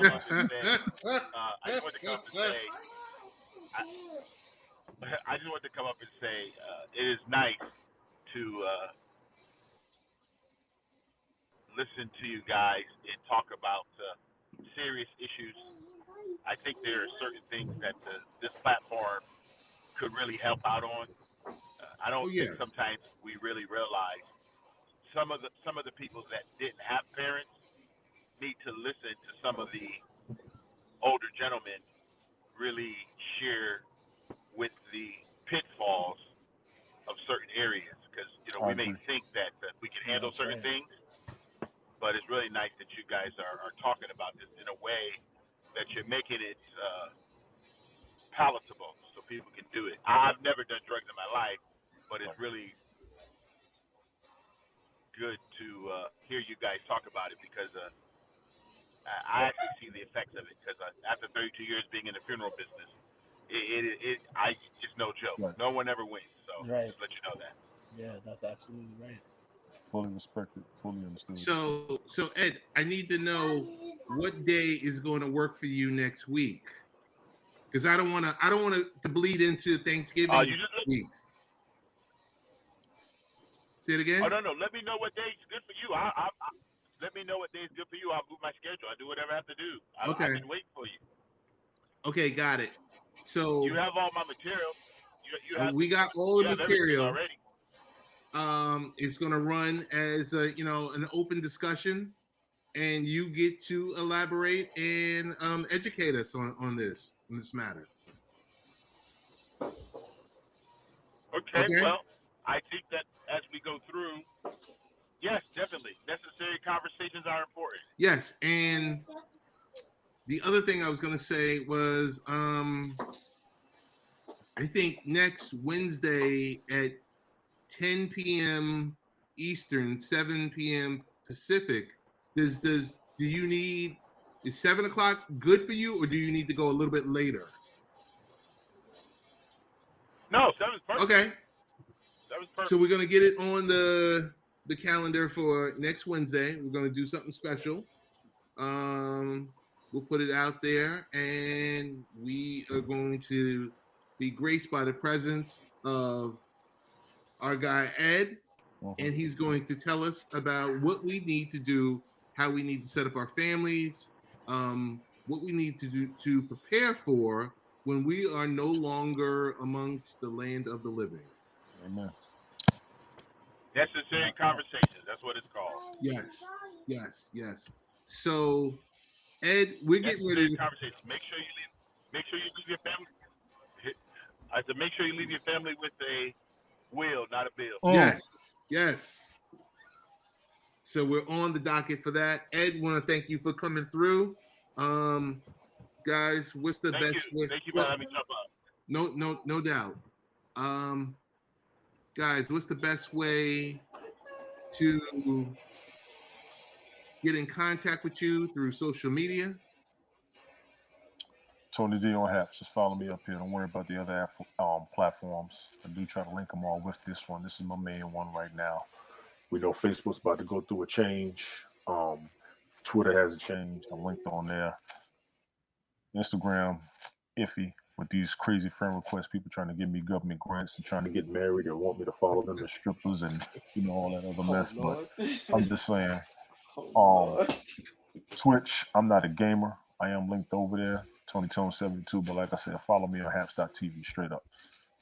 up and say, it is nice to listen to you guys and talk about serious issues. I think there are certain things that this platform could really help out on. I don't think sometimes we really realize some of the people that didn't have parents need to listen to some of the older gentlemen really share with the pitfalls of certain areas, because we may think that we can handle certain things, but it's really nice that you guys are talking about this in a way that you're making it palatable so people can do it. I've never done drugs in my life, but it's really good to hear you guys talk about it, because I actually see the effects of it, because after 32 years being in the funeral business, it's no joke. Right. No one ever wins. So just let you know that. Yeah, that's absolutely right. Fully respected, fully understood. So Ed, I need to know what day is going to work for you next week, because I don't want to bleed into Thanksgiving week. Say it again. Oh no, let me know what day is good for you. Let me know what day is good for you. I'll move my schedule. I'll do whatever I have to do. I've been waiting for you. Okay, got it. So you have all my material. We got all the material already. It's going to run as an open discussion, and you get to elaborate and educate us on this matter. Okay. Well, I think that as we go through, yes, definitely, necessary conversations are important. Yes, and the other thing I was going to say was, I think next Wednesday at 10 p.m. Eastern, 7 p.m. Pacific, is 7 o'clock good for you, or do you need to go a little bit later? No, 7 is perfect. Okay. 7 is perfect. So we're going to get it on the calendar for next Wednesday. We're going to do something special. We'll put it out there, and we are going to be graced by the presence of our guy Ed, and he's going to tell us about what we need to do, how we need to set up our families, what we need to do to prepare for when we are no longer amongst the land of the living. Amen. Necessary conversations. That's what it's called. Yes. So, Ed, we're getting ready to conversation. Make sure you leave your family. I said, make sure you leave your family with a will, not a bill. Yes. So we're on the docket for that. Ed, want to thank you for coming through. Guys, what's the best way? Thank you for having me jump up. No doubt. Guys, what's the best way to get in contact with you through social media? Tony D on Haps. Just follow me up here. Don't worry about the other platforms. I do try to link them all with this one. This is my main one right now. We know Facebook's about to go through a change. Twitter has a change. I'm linked on there. Instagram, iffy with these crazy friend requests. People trying to give me government grants and trying to get married and want me to follow them as strippers and all that other mess. But I'm just saying. Twitch, I'm not a gamer. I am linked over there, Tony Tone 72. But like I said, follow me on haps.tv straight up.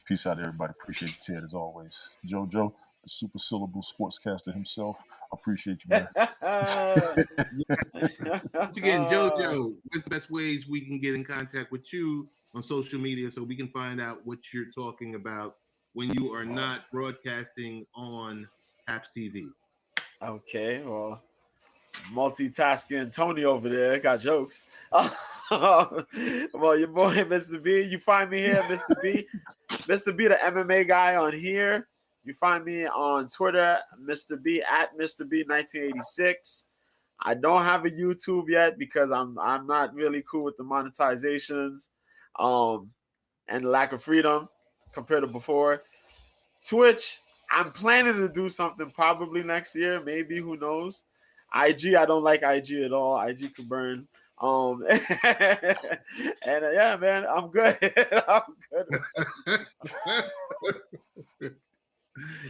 Peace out, everybody. Appreciate you, Ted, as always. JoJo, the super syllable sportscaster himself. I appreciate you, man. Once again, JoJo, what's the best ways we can get in contact with you on social media so we can find out what you're talking about when you are not broadcasting on Haps TV? Okay, well, multitasking Tony over there got jokes. Well, your boy Mr. B, you find me here, Mr. B. Mr. B, the MMA guy on here. You find me on Twitter, Mr. B at Mr. B 1986. I don't have a YouTube yet because I'm not really cool with the monetizations, and the lack of freedom compared to before. Twitch, I'm planning to do something probably next year, maybe, who knows. IG, I don't like IG at all. IG could burn. And yeah, man, I'm good. I'm good.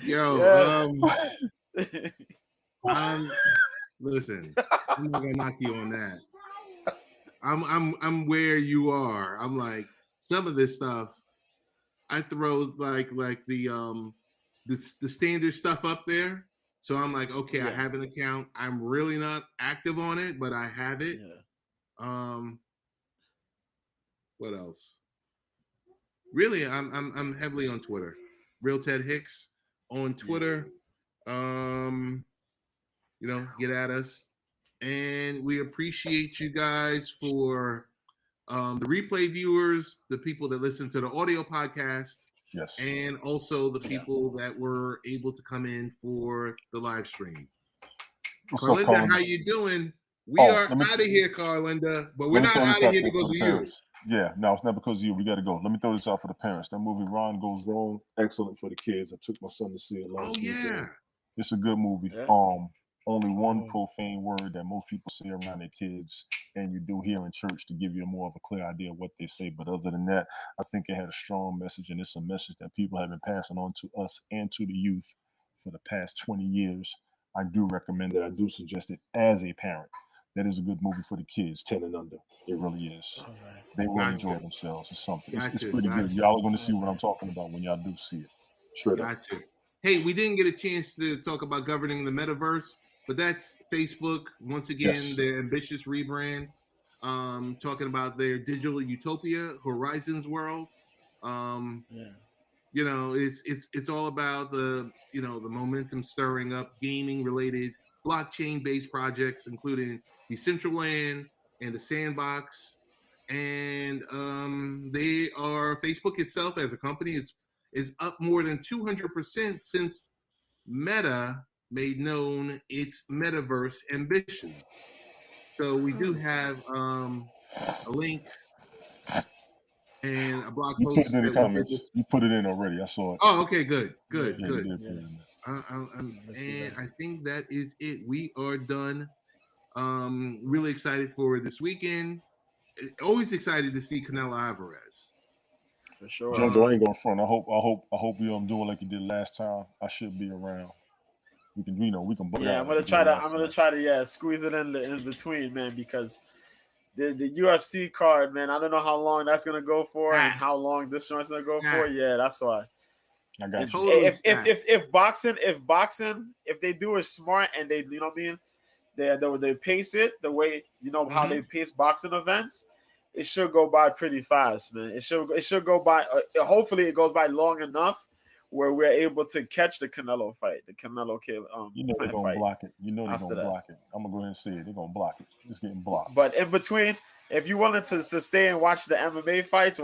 Yo, listen, I'm not gonna knock you on that. I'm where you are. I'm like, some of this stuff I throw like the standard stuff up there. So I'm like, okay, yeah. I have an account. I'm really not active on it, but I have it. Yeah. What else? Really, I'm heavily on Twitter. Real Ted Hicks on Twitter. Get at us. And we appreciate you guys for the replay viewers, the people that listen to the audio podcast. Yes. And also the people that were able to come in for the live stream. Carlinda, how you doing? We are out of here, Carlinda, but we're not out of here because of you. Yeah, no, it's not because of you. We got to go. Let me throw this out for the parents. That movie, Ron Goes Wrong, excellent for the kids. I took my son to see it last weekend. It's a good movie. Yeah. Only one profane word that most people say around their kids, and you do hear in church to give you more of a clear idea of what they say. But other than that, I think it had a strong message, and it's a message that people have been passing on to us and to the youth for the past 20 years. I do recommend it. I do suggest it as a parent. That is a good movie for the kids, 10 and under. It really is. Right. They will enjoy themselves or something. It's pretty good. Y'all are going to see what I'm talking about when y'all do see it. Straight up. Hey, we didn't get a chance to talk about governing the metaverse, but that's Facebook. Once again, their ambitious rebrand, talking about their digital utopia, Horizons World. It's all about the momentum stirring up gaming related blockchain based projects, including Decentraland and the Sandbox. And Facebook itself as a company is up more than 200% since Meta made known its metaverse ambition. So we do have a link and a blog post. You put it in the comments. You put it in already. I saw it. Oh, okay, good. And I think that is it. We are done. Really excited for this weekend. Always excited to see Canelo Alvarez. For sure. Jojo, I ain't going front. I hope you doing like you did last time. I should be around. We can, we can. Yeah, I'm gonna try to squeeze it in between, man, because the UFC card, man, I don't know how long that's gonna go for and how long this joint's gonna go for. Yeah, that's why. I got you. Totally if boxing, if they do it smart and they, they pace it the way how they pace boxing events, it should go by pretty fast, man. It should go by. Hopefully, it goes by long enough where we're able to catch the Canelo fight, the Canelo they're gonna block it. They're gonna block it. I'm gonna go ahead and say it. They're gonna block it. It's getting blocked. But in between, if you wanted to stay and watch the MMA fights,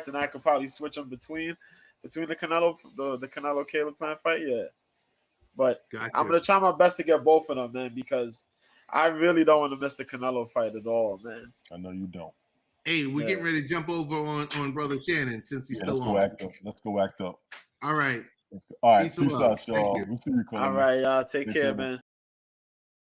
and I could probably switch them between the Canelo, the Canelo Caleb Plant fight. Yeah, but I'm gonna try my best to get both of them, man, because I really don't want to miss the Canelo fight at all, man. I know you don't. Hey, we're getting ready to jump over on Brother Shannon since he's still on. Let's go act up. All right. All right. Peace out, y'all. We'll see you, Colby. All right, y'all. Take care, man.